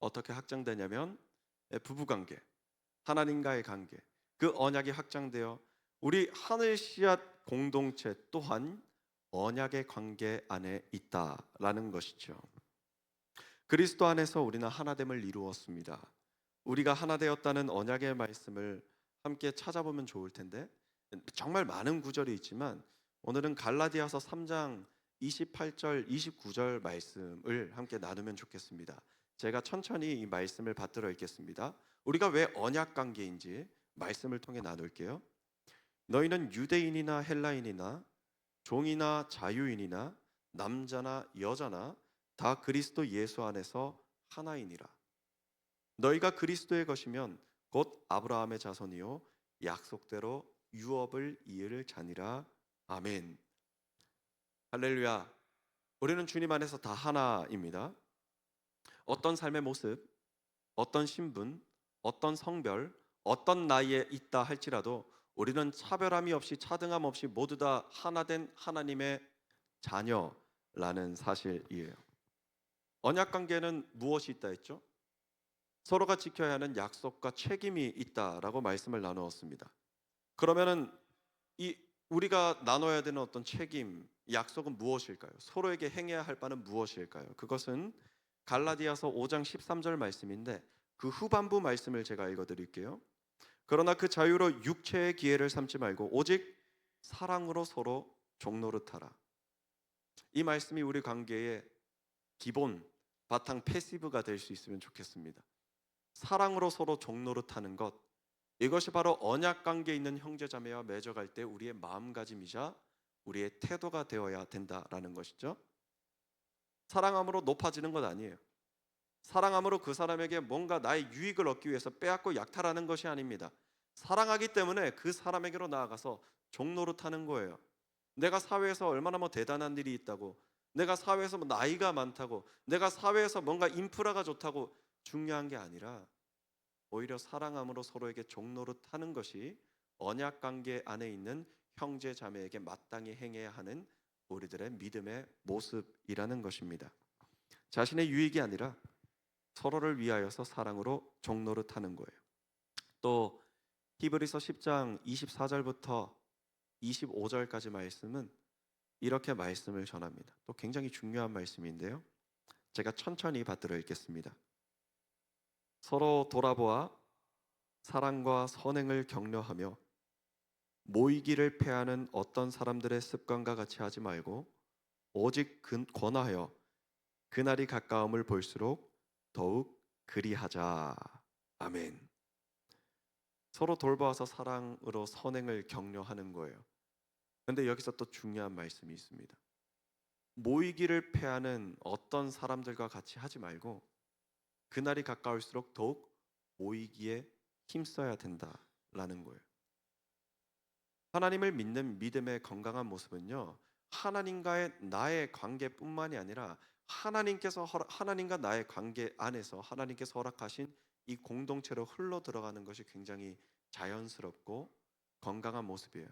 어떻게 확장되냐면 부부관계, 하나님과의 관계, 그 언약이 확장되어 우리 하늘 씨앗 공동체 또한 언약의 관계 안에 있다라는 것이죠. 그리스도 안에서 우리는 하나됨을 이루었습니다. 우리가 하나 되었다는 언약의 말씀을 함께 찾아보면 좋을 텐데 정말 많은 구절이 있지만 오늘은 갈라디아서 3장 28절, 29절 말씀을 함께 나누면 좋겠습니다. 제가 천천히 이 말씀을 받들어 읽겠습니다. 우리가 왜 언약 관계인지 말씀을 통해 나눌게요. 너희는 유대인이나 헬라인이나 종이나 자유인이나 남자나 여자나 다 그리스도 예수 안에서 하나이니라. 너희가 그리스도의 것이면 곧 아브라함의 자손이요 약속대로 유업을 이을 자니라. 아멘. 할렐루야. 우리는 주님 안에서 다 하나입니다. 어떤 삶의 모습, 어떤 신분, 어떤 성별, 어떤 나이에 있다 할지라도 우리는 차별함이 없이 차등함 없이 모두 다 하나된 하나님의 자녀라는 사실이에요. 언약 관계는 무엇이 있다 했죠? 서로가 지켜야 하는 약속과 책임이 있다라고 말씀을 나누었습니다. 그러면은 이 우리가 나눠야 되는 어떤 책임, 약속은 무엇일까요? 서로에게 행해야 할 바는 무엇일까요? 그것은 갈라디아서 5장 13절 말씀인데 그 후반부 말씀을 제가 읽어드릴게요. 그러나 그 자유로 육체의 기회를 삼지 말고 오직 사랑으로 서로 종노릇하라. 이 말씀이 우리 관계의 기본, 바탕 패시브가 될 수 있으면 좋겠습니다. 사랑으로 서로 종노릇하는 것, 이것이 바로 언약 관계에 있는 형제자매와 맺어갈 때 우리의 마음가짐이자 우리의 태도가 되어야 된다라는 것이죠. 사랑함으로 높아지는 것 아니에요. 사랑함으로 그 사람에게 뭔가 나의 유익을 얻기 위해서 빼앗고 약탈하는 것이 아닙니다. 사랑하기 때문에 그 사람에게로 나아가서 종노릇하는 거예요. 내가 사회에서 얼마나 대단한 일이 있다고, 내가 사회에서 나이가 많다고, 내가 사회에서 뭔가 인프라가 좋다고 중요한 게 아니라 오히려 사랑함으로 서로에게 종노릇하는 것이 언약 관계 안에 있는 형제 자매에게 마땅히 행해야 하는 우리들의 믿음의 모습이라는 것입니다. 자신의 유익이 아니라 서로를 위하여서 사랑으로 종노릇하는 거예요. 또 히브리서 10장 24절부터 25절까지 말씀은 이렇게 말씀을 전합니다. 또 굉장히 중요한 말씀인데요. 제가 천천히 받들어 읽겠습니다. 서로 돌아보아 사랑과 선행을 격려하며 모이기를 패하는 어떤 사람들의 습관과 같이 하지 말고 오직 권하여 그날이 가까움을 볼수록 더욱 그리하자. 아멘. 서로 돌보아서 사랑으로 선행을 격려하는 거예요. 그런데 여기서 또 중요한 말씀이 있습니다. 모이기를 패하는 어떤 사람들과 같이 하지 말고 그날이 가까울수록 더욱 모이기에 힘써야 된다라는 거예요. 하나님을 믿는 믿음의 건강한 모습은요, 하나님과의 나의 관계뿐만이 아니라 하나님과 나의 관계 안에서 하나님께서 허락하신 이 공동체로 흘러 들어가는 것이 굉장히 자연스럽고 건강한 모습이에요.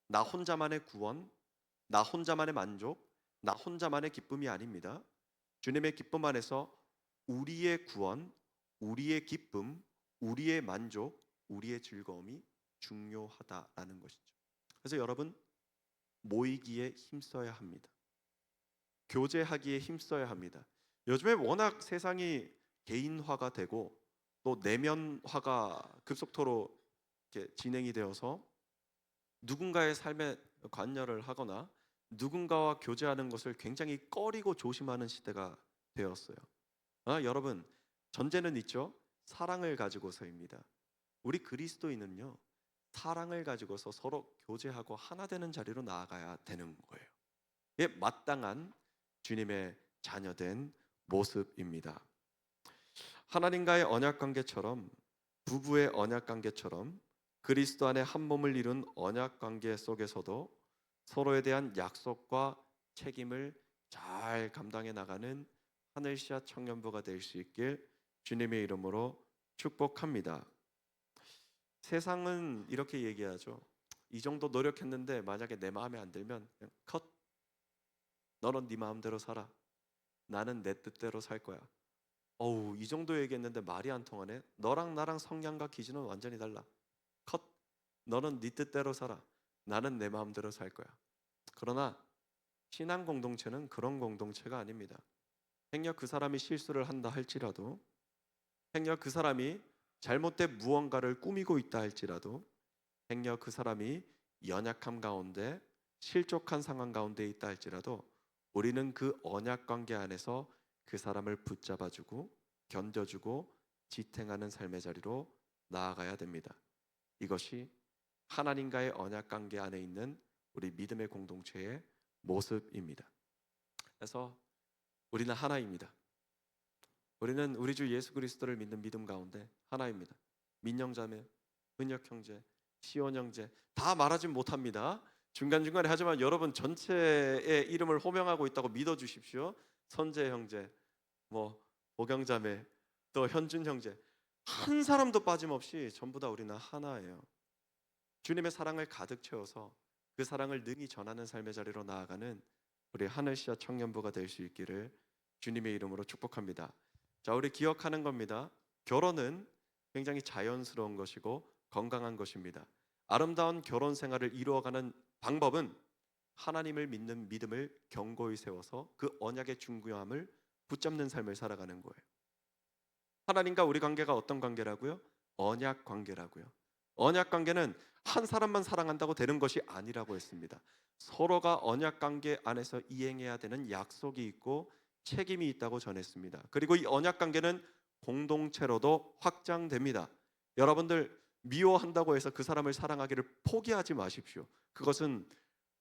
나 혼자만의 구원, 나 혼자만의 만족, 나 혼자만의 기쁨이 아닙니다. 주님의 기쁨 안에서 우리의 구원, 우리의 기쁨, 우리의 만족, 우리의 즐거움이 중요하다라는 것이죠. 그래서 여러분, 모이기에 힘써야 합니다. 교제하기에 힘써야 합니다. 요즘에 워낙 세상이 개인화가 되고 또 내면화가 급속도로 이렇게 진행이 되어서 누군가의 삶에 관여를 하거나 누군가와 교제하는 것을 굉장히 꺼리고 조심하는 시대가 되었어요. 여러분, 전제는 있죠. 사랑을 가지고서입니다. 우리 그리스도인은요, 사랑을 가지고서 서로 교제하고 하나 되는 자리로 나아가야 되는 거예요. 이게 마땅한 주님의 자녀된 모습입니다. 하나님과의 언약 관계처럼, 부부의 언약 관계처럼 그리스도 안에 한 몸을 이룬 언약 관계 속에서도 서로에 대한 약속과 책임을 잘 감당해 나가는 하늘시아 청년부가 될 수 있길 주님의 이름으로 축복합니다. 세상은 이렇게 얘기하죠. 이 정도 노력했는데 만약에 내 마음에 안 들면 그냥 컷. 너는 네 마음대로 살아. 나는 내 뜻대로 살 거야. 어우, 이 정도 얘기했는데 말이 안 통하네. 너랑 나랑 성향과 기준은 완전히 달라. 컷. 너는 네 뜻대로 살아. 나는 내 마음대로 살 거야. 그러나 신앙 공동체는 그런 공동체가 아닙니다. 행여 그 사람이 실수를 한다 할지라도, 행여 그 사람이 잘못된 무언가를 꾸미고 있다 할지라도, 행여 그 사람이 연약함 가운데 실족한 상황 가운데 있다 할지라도 우리는 그 언약 관계 안에서 그 사람을 붙잡아주고 견뎌주고 지탱하는 삶의 자리로 나아가야 됩니다. 이것이 하나님과의 언약 관계 안에 있는 우리 믿음의 공동체의 모습입니다. 그래서 우리는 하나입니다. 우리는 우리 주 예수 그리스도를 믿는 믿음 가운데 하나입니다. 민영자매, 은혁 형제, 시온 형제 다 말하진 못합니다. 중간중간에 하지만 여러분 전체의 이름을 호명하고 있다고 믿어주십시오. 선재 형제, 보경자매, 또 현준 형제, 한 사람도 빠짐없이 전부 다 우리는 하나예요. 주님의 사랑을 가득 채워서 그 사랑을 능히 전하는 삶의 자리로 나아가는 우리 하늘시아 청년부가 될 수 있기를 주님의 이름으로 축복합니다. 자, 우리 기억하는 겁니다. 결혼은 굉장히 자연스러운 것이고 건강한 것입니다. 아름다운 결혼 생활을 이루어가는 방법은 하나님을 믿는 믿음을 견고히 세워서 그 언약의 중요함을 붙잡는 삶을 살아가는 거예요. 하나님과 우리 관계가 어떤 관계라고요? 언약 관계라고요. 언약 관계는 한 사람만 사랑한다고 되는 것이 아니라고 했습니다. 서로가 언약 관계 안에서 이행해야 되는 약속이 있고 책임이 있다고 전했습니다. 그리고 이 언약 관계는 공동체로도 확장됩니다. 여러분들 미워한다고 해서 그 사람을 사랑하기를 포기하지 마십시오. 그것은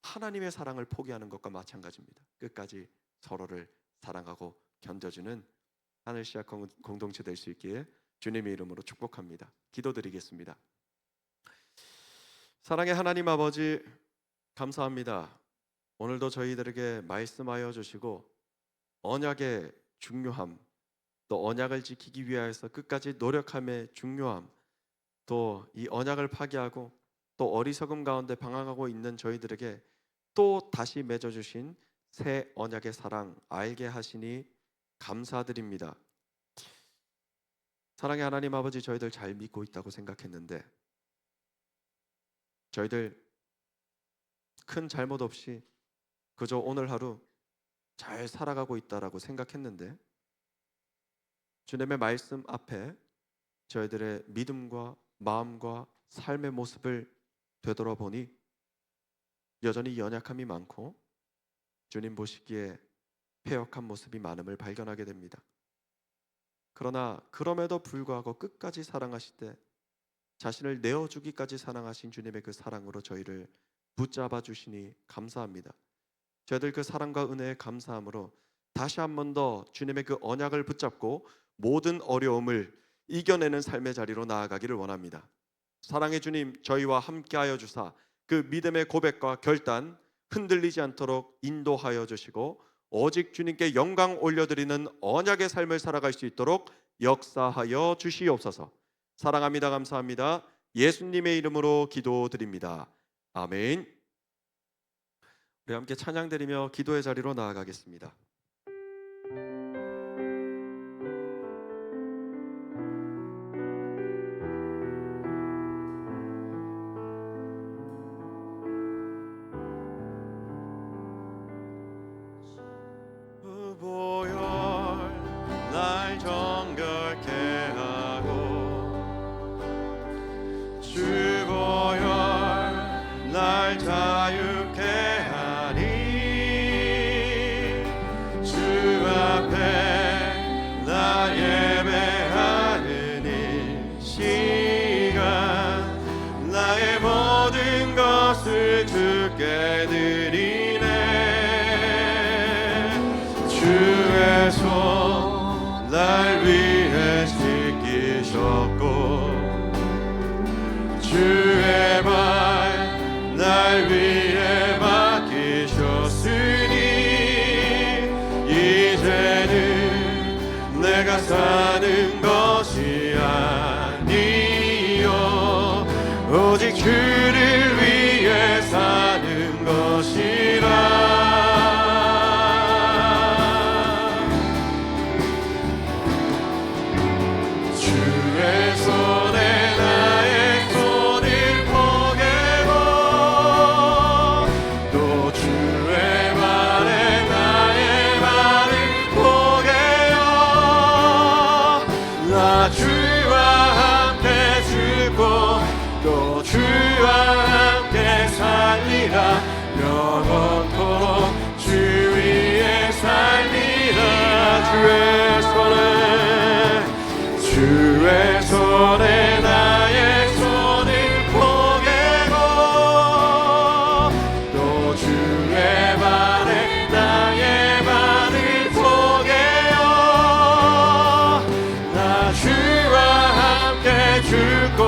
하나님의 사랑을 포기하는 것과 마찬가지입니다. 끝까지 서로를 사랑하고 견뎌주는 하늘시야 공동체 될 수 있기에 주님의 이름으로 축복합니다. 기도드리겠습니다. 사랑의 하나님 아버지, 감사합니다. 오늘도 저희들에게 말씀하여 주시고 언약의 중요함, 또 언약을 지키기 위하여서 끝까지 노력함의 중요함, 또 이 언약을 파기하고 또 어리석음 가운데 방황하고 있는 저희들에게 또 다시 맺어주신 새 언약의 사랑 알게 하시니 감사드립니다. 사랑의 하나님 아버지, 저희들 잘 믿고 있다고 생각했는데 저희들 큰 잘못 없이 그저 오늘 하루 잘 살아가고 있다라고 생각했는데 주님의 말씀 앞에 저희들의 믿음과 마음과 삶의 모습을 되돌아보니 여전히 연약함이 많고 주님 보시기에 패역한 모습이 많음을 발견하게 됩니다. 그러나 그럼에도 불구하고 끝까지 사랑하시되 자신을 내어주기까지 사랑하신 주님의 그 사랑으로 저희를 붙잡아 주시니 감사합니다. 저희들 그 사랑과 은혜에 감사함으로 다시 한 번 더 주님의 그 언약을 붙잡고 모든 어려움을 이겨내는 삶의 자리로 나아가기를 원합니다. 사랑의 주님, 저희와 함께하여 주사 그 믿음의 고백과 결단 흔들리지 않도록 인도하여 주시고 오직 주님께 영광 올려드리는 언약의 삶을 살아갈 수 있도록 역사하여 주시옵소서. 사랑합니다. 감사합니다. 예수님의 이름으로 기도드립니다. 아멘. 우리 함께 찬양드리며 기도의 자리로 나아가겠습니다. 날 정결케 하고 주보혈 날 자유케 하니 주 앞에 나 예배하는 이 시간 나의 모든 것을 주께 드리네. 주의 손 날 위해 씻기셨고 주의 발 날 위해 맡기셨으니 이제는 내가 사는 것이 아니요 오직 주를 위해 사는 것이라. 영원토록 주 위에 살리라. 주의 손에 나의 손을 포개고 또 주의 발에 나의 발을 포개어 나 주와 함께 죽고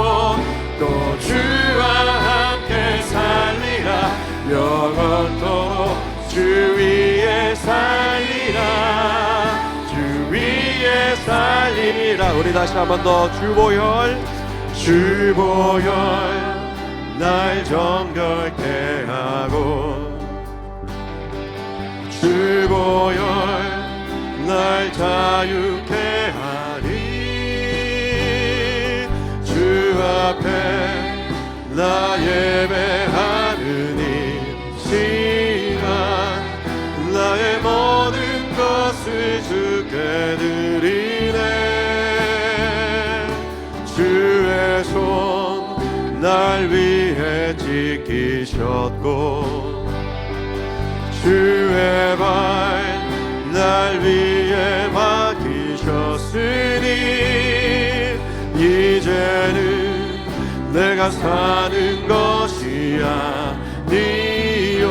또 주와 함께 살리라. 영원토록 주 위에 살리라. 주 위에 살리라. 우리 다시 한 번 더 주보혈 날 정결케 하고 주보혈 날 자유케 하리. 주 앞에 나 예배하는 이 시간 나의 모든 것을 주께 드리네. 주의 손 날 위해 지키셨고 주의 발 날 위해 맡기셨으니 이제는 내가 사는 것이 아니요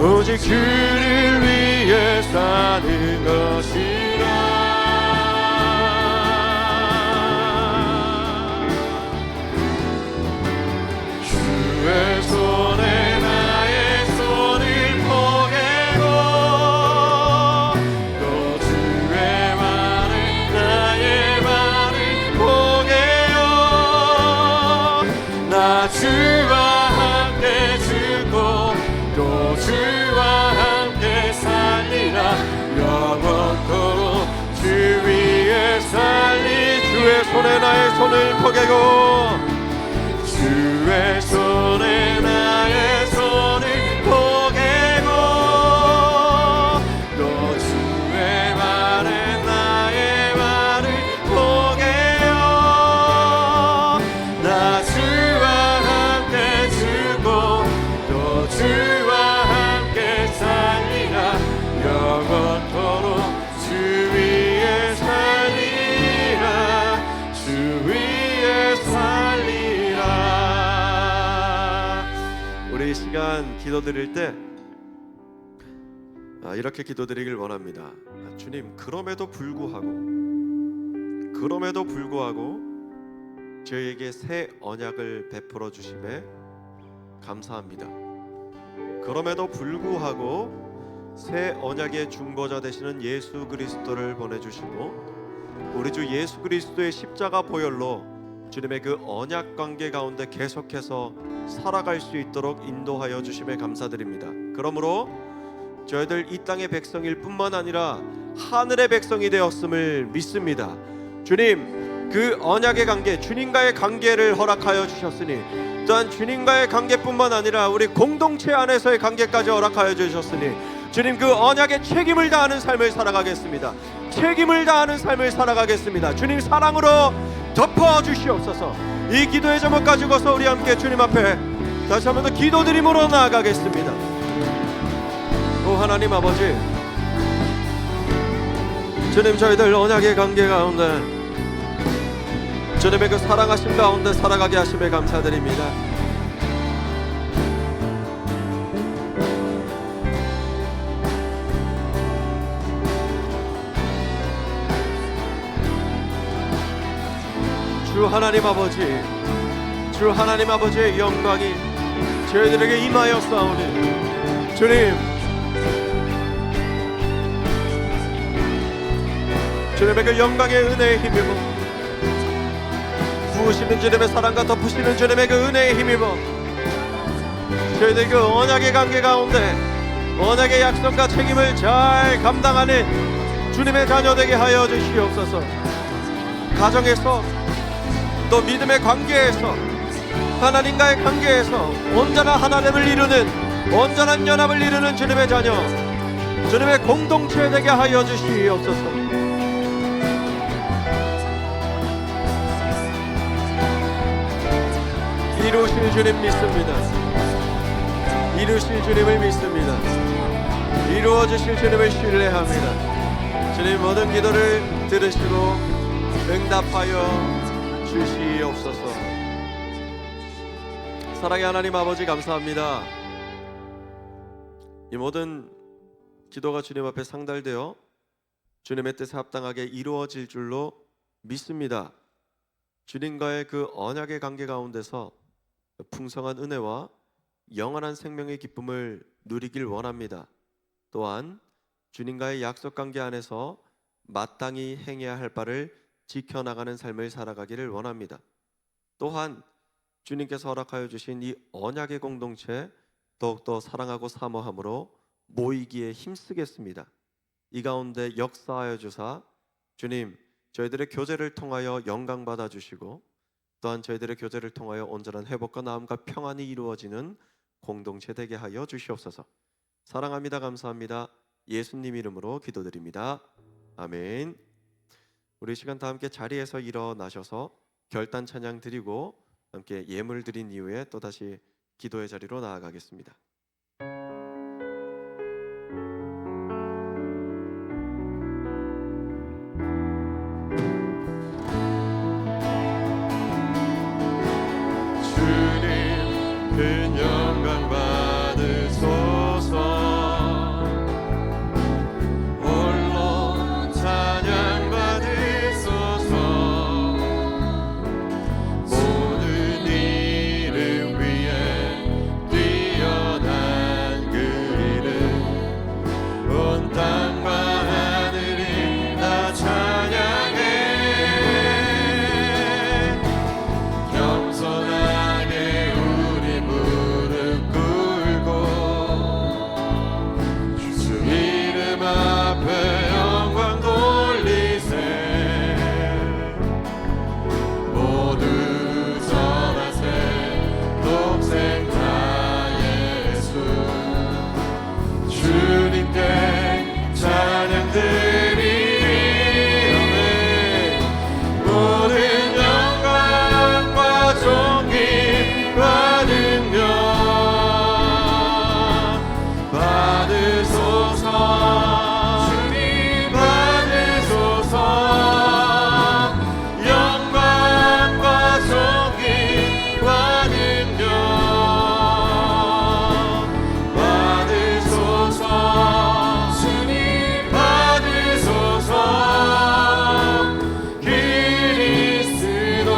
오직 주를 위해 사는 것이라. 주의 손에 나의 손을 포개고 또 주의 말에 나의 말을 포개요. 나 주와 함께 죽고 또 주와 함께 살리라. 영원토록 주 위에 살리. 주의 손에 나의 손을 포개고 주의 손에 나의 손을 포개고 또 주의 말에 나의 말을 포개요. 나 주와 함께 죽고 또 주와 함께 살리라. 영원토록 주 위에 살리라. 주 위에 살리라. 우리 이 시간 기도드릴 때 이렇게 기도드리길 원합니다. 주님, 그럼에도 불구하고 저희에게 새 언약을 베풀어 주심에 감사합니다. 그럼에도 불구하고 새 언약의 중보자 되시는 예수 그리스도를 보내주시고 우리 주 예수 그리스도의 십자가 보혈로 주님의 그 언약 관계 가운데 계속해서 살아갈 수 있도록 인도하여 주심에 감사드립니다. 그러므로 저희들 이 땅의 백성일 뿐만 아니라 하늘의 백성이 되었음을 믿습니다. 주님, 그 언약의 관계, 주님과의 관계를 허락하여 주셨으니 또한 주님과의 관계뿐만 아니라 우리 공동체 안에서의 관계까지 허락하여 주셨으니 주님, 그 언약의 책임을 다하는 삶을 살아가겠습니다. 책임을 다하는 삶을 살아가겠습니다. 주님, 사랑으로 덮어주시옵소서. 이 기도의 제목 가지고서 우리 함께 주님 앞에 다시 한번 더 기도드림으로 나아가겠습니다. 오 하나님 아버지, 주님, 저희들 언약의 관계 가운데 주님의 그 사랑하심 가운데 살아가게 하심에 감사드립니다. 주 하나님 아버지, 주 하나님 아버지의 영광이 저희들에게 임하였사오니 주님, 주님의 그 영광의 은혜에 힘입어 부으시는 주님의 사랑과 덮으시는 주님의 그 은혜에 힘입어 저희들 그 언약의 관계 가운데 언약의 약속과 책임을 잘 감당하는 주님의 자녀 되게 하여 주시옵소서. 가정에서 또 믿음의 관계에서 하나님과의 관계에서 온전한 하나됨을 이루는 온전한 연합을 이루는 주님의 자녀, 주님의 공동체 되게 하여 주시옵소서. 이루실 주님 믿습니다. 이루실 주님을 믿습니다. 이루어 주실 주님을 신뢰합니다. 주님, 모든 기도를 들으시고 응답하여 주시옵소서. 사랑의 하나님 아버지, 감사합니다. 이 모든 기도가 주님 앞에 상달되어 주님의 뜻에 합당하게 이루어질 줄로 믿습니다. 주님과의 그 언약의 관계 가운데서 풍성한 은혜와 영원한 생명의 기쁨을 누리길 원합니다. 또한 주님과의 약속 관계 안에서 마땅히 행해야 할 바를 지켜나가는 삶을 살아가기를 원합니다. 또한 주님께서 허락하여 주신 이 언약의 공동체 더욱더 사랑하고 사모함으로 모이기에 힘쓰겠습니다. 이 가운데 역사하여 주사 주님, 저희들의 교제를 통하여 영광 받아 주시고 또한 저희들의 교제를 통하여 온전한 회복과 나음과 평안이 이루어지는 공동체 되게 하여 주시옵소서. 사랑합니다. 감사합니다. 예수님 이름으로 기도드립니다. 아멘. 우리 시간 다 함께 자리에서 일어나셔서 결단 찬양 드리고 함께 예물 드린 이후에 또다시 기도의 자리로 나아가겠습니다. 주님 큰 영광 받으소서. 홀로 찬양 받으소서. 모든 이름 위에 뛰어난 그 이름, 온 땅과 하늘이 다 찬양해. 겸손하게 우리 무릎 꿇고 주 이름 앞에 영광 돌리세. 모두 전하세 독생 다 예수. 주님께 찬양 드리오네. 모든 영광과 존귀와 능력 받으소서. 주님 받으소서. 영광과 존귀와 능력 받으소서. 주님 받으소서. 그리스도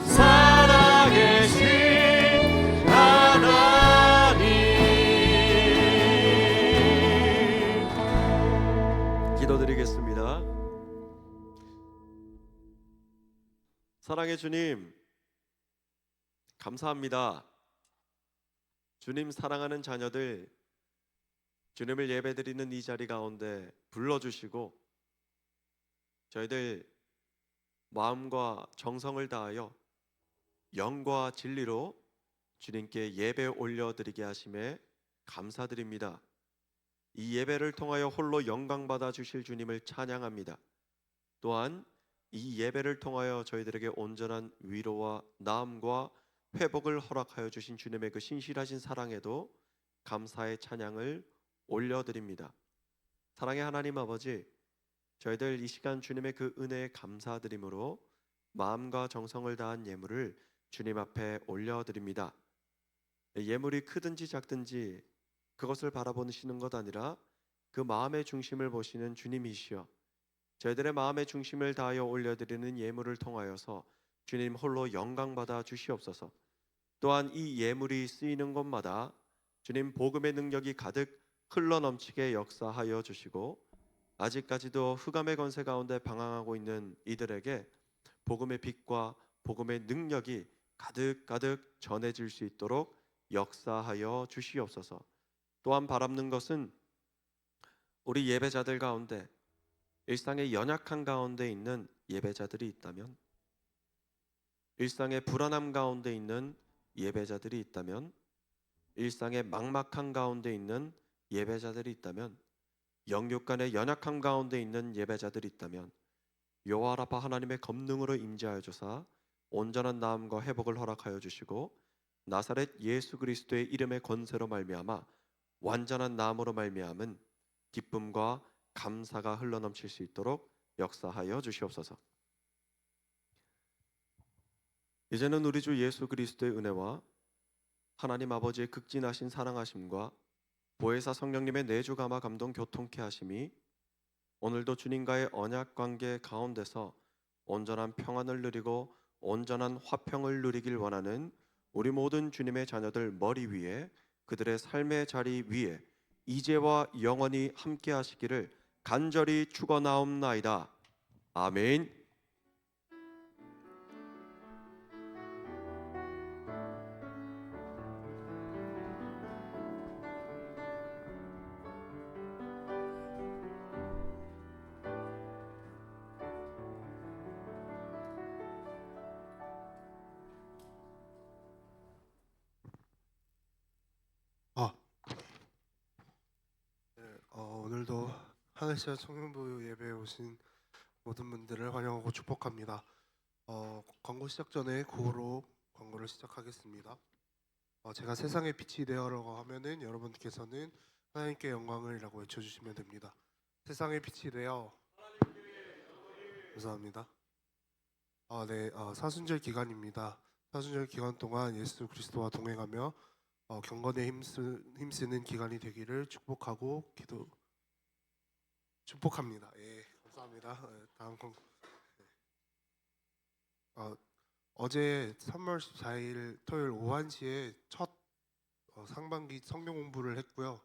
살아계신 하나님. 기도드리겠습니다. 사랑의 주님, 감사합니다. 주님 사랑하는 자녀들, 주님을 예배드리는 이 자리 가운데 불러주시고 저희들 마음과 정성을 다하여 영과 진리로 주님께 예배 올려드리게 하심에 감사드립니다. 이 예배를 통하여 홀로 영광 받아 주실 주님을 찬양합니다. 또한 이 예배를 통하여 저희들에게 온전한 위로와 나음과 회복을 허락하여 주신 주님의 그 신실하신 사랑에도 감사의 찬양을 올려드립니다. 사랑의 하나님 아버지, 저희들 이 시간 주님의 그 은혜에 감사드림으로 마음과 정성을 다한 예물을 주님 앞에 올려드립니다. 예물이 크든지 작든지 그것을 바라보시는 것 아니라 그 마음의 중심을 보시는 주님이시여, 저희들의 마음의 중심을 다하여 올려드리는 예물을 통하여서 주님 홀로 영광 받아 주시옵소서. 또한 이 예물이 쓰이는 곳마다 주님 복음의 능력이 가득 흘러넘치게 역사하여 주시고, 아직까지도 흑암의 권세 가운데 방황하고 있는 이들에게 복음의 빛과 복음의 능력이 가득가득 전해질 수 있도록 역사하여 주시옵소서. 또한 바라는 것은 우리 예배자들 가운데 일상의 연약한 가운데 있는 예배자들이 있다면, 일상의 불안함 가운데 있는 예배자들이 있다면, 일상의 막막한 가운데 있는 예배자들이 있다면, 영육간의 연약함 가운데 있는 예배자들이 있다면 여호와 라파 하나님의 검능으로 임재하여 주사 온전한 나음과 회복을 허락하여 주시고, 나사렛 예수 그리스도의 이름의 권세로 말미암아 완전한 나음으로 말미암은 기쁨과 감사가 흘러넘칠 수 있도록 역사하여 주시옵소서. 이제는 우리 주 예수 그리스도의 은혜와 하나님 아버지의 극진하신 사랑하심과 보혜사 성령님의 내주 감화 감동 교통케 하심이 오늘도 주님과의 언약 관계 가운데서 온전한 평안을 누리고 온전한 화평을 누리길 원하는 우리 모든 주님의 자녀들 머리 위에, 그들의 삶의 자리 위에 이제와 영원히 함께 하시기를 간절히 축원하옵나이다. 아멘. 오늘도 하늘시아 청년부 예배에 오신 모든 분들을 환영하고 축복합니다. 광고 시작 전에 구호로 광고를 시작하겠습니다. 제가 세상의 빛이 되어라고 하면은 여러분께서는 하나님께 영광을이라고 외쳐주시면 됩니다. 세상의 빛이 되어. 감사합니다. 사순절 기간입니다. 사순절 기간 동안 예수 그리스도와 동행하며 경건에 힘쓰는 기간이 되기를 축복합니다. 예, 감사합니다. 다음 어제 3월 14일 토요일 오후 1시에 첫 상반기 성경 공부를 했고요.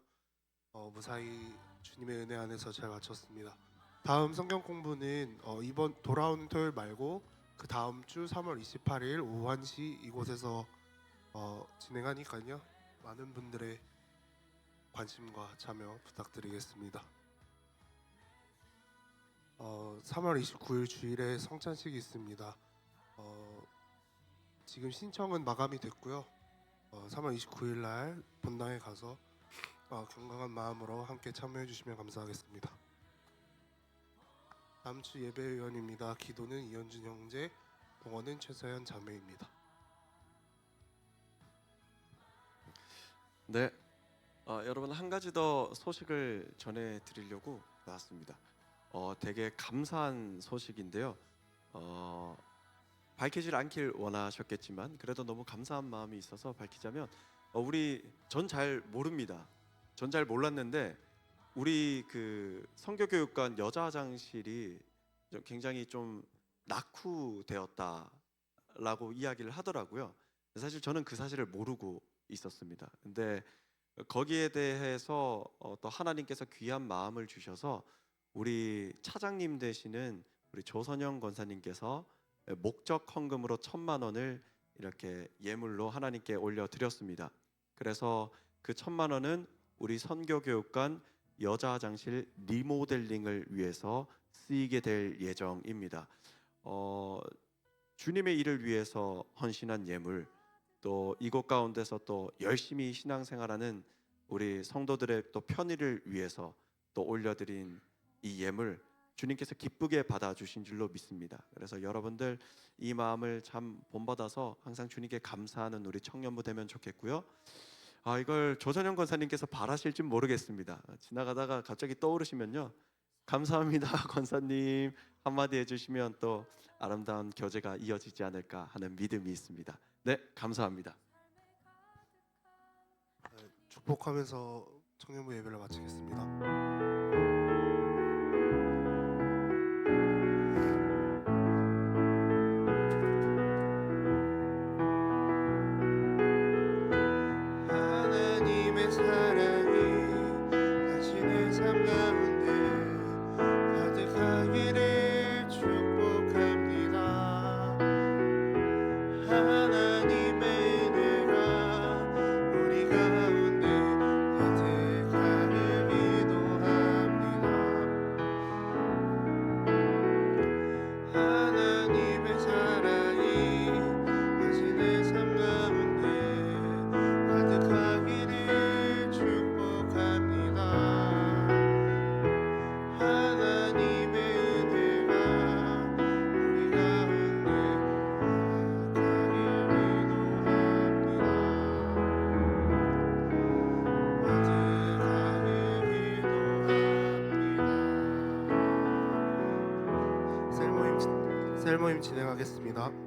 무사히 주님의 은혜 안에서 잘 마쳤습니다. 다음 성경 공부는 이번 돌아오는 토요일 말고 그 다음 주 3월 28일 오후 1시 이곳에서 진행하니까요. 많은 분들의 관심과 참여 부탁드리겠습니다. 3월 29일 주일에 성찬식이 있습니다. 지금 신청은 마감이 됐고요. 3월 29일 날 본당에 가서 건강한 마음으로 함께 참여해 주시면 감사하겠습니다. 다음 주 예배위원입니다. 기도는 이현준 형제, 봉헌은 최서연 자매입니다. 네, 여러분 한 가지 더 소식을 전해드리려고 나왔습니다. 되게 감사한 소식인데요. 밝히질 않길 원하셨겠지만 그래도 너무 감사한 마음이 있어서 밝히자면 우리 전 잘 모릅니다. 전 잘 몰랐는데 우리 그 성교교육관 여자화장실이 굉장히 좀 낙후되었다라고 이야기를 하더라고요. 사실 저는 그 사실을 모르고 있었습니다. 근데 거기에 대해서 또 하나님께서 귀한 마음을 주셔서 우리 차장님 되시는 우리 조선영 권사님께서 목적 헌금으로 1,000만 원을 이렇게 예물로 하나님께 올려드렸습니다. 그래서 그 1,000만 원은 우리 선교교육관 여자화장실 리모델링을 위해서 쓰이게 될 예정입니다. 주님의 일을 위해서 헌신한 예물, 또 이곳 가운데서 또 열심히 신앙생활하는 우리 성도들의 또 편의를 위해서 또 올려드린 이 예물, 주님께서 기쁘게 받아주신 줄로 믿습니다. 그래서 여러분들 이 마음을 참 본받아서 항상 주님께 감사하는 우리 청년부 되면 좋겠고요. 이걸 조선영 권사님께서 바라실지 모르겠습니다. 지나가다가 갑자기 떠오르시면요, 감사합니다 권사님 한마디 해주시면 또 아름다운 교제가 이어지지 않을까 하는 믿음이 있습니다. 네, 감사합니다. 축복하면서 청년부 예배를 마치겠습니다. 하나님의 사랑이 당신의 삶 가운데 가득하기를 축복합니다. 하나님의 은혜가 우리 가운데 가득하길 기도합니다. 하나님의 사랑이 당신의 삶 가운데 가득하기를 축복합니다. 하나님의 은혜가 우리 가운데 가득하길 기도합니다. 셀모임 진행하겠습니다.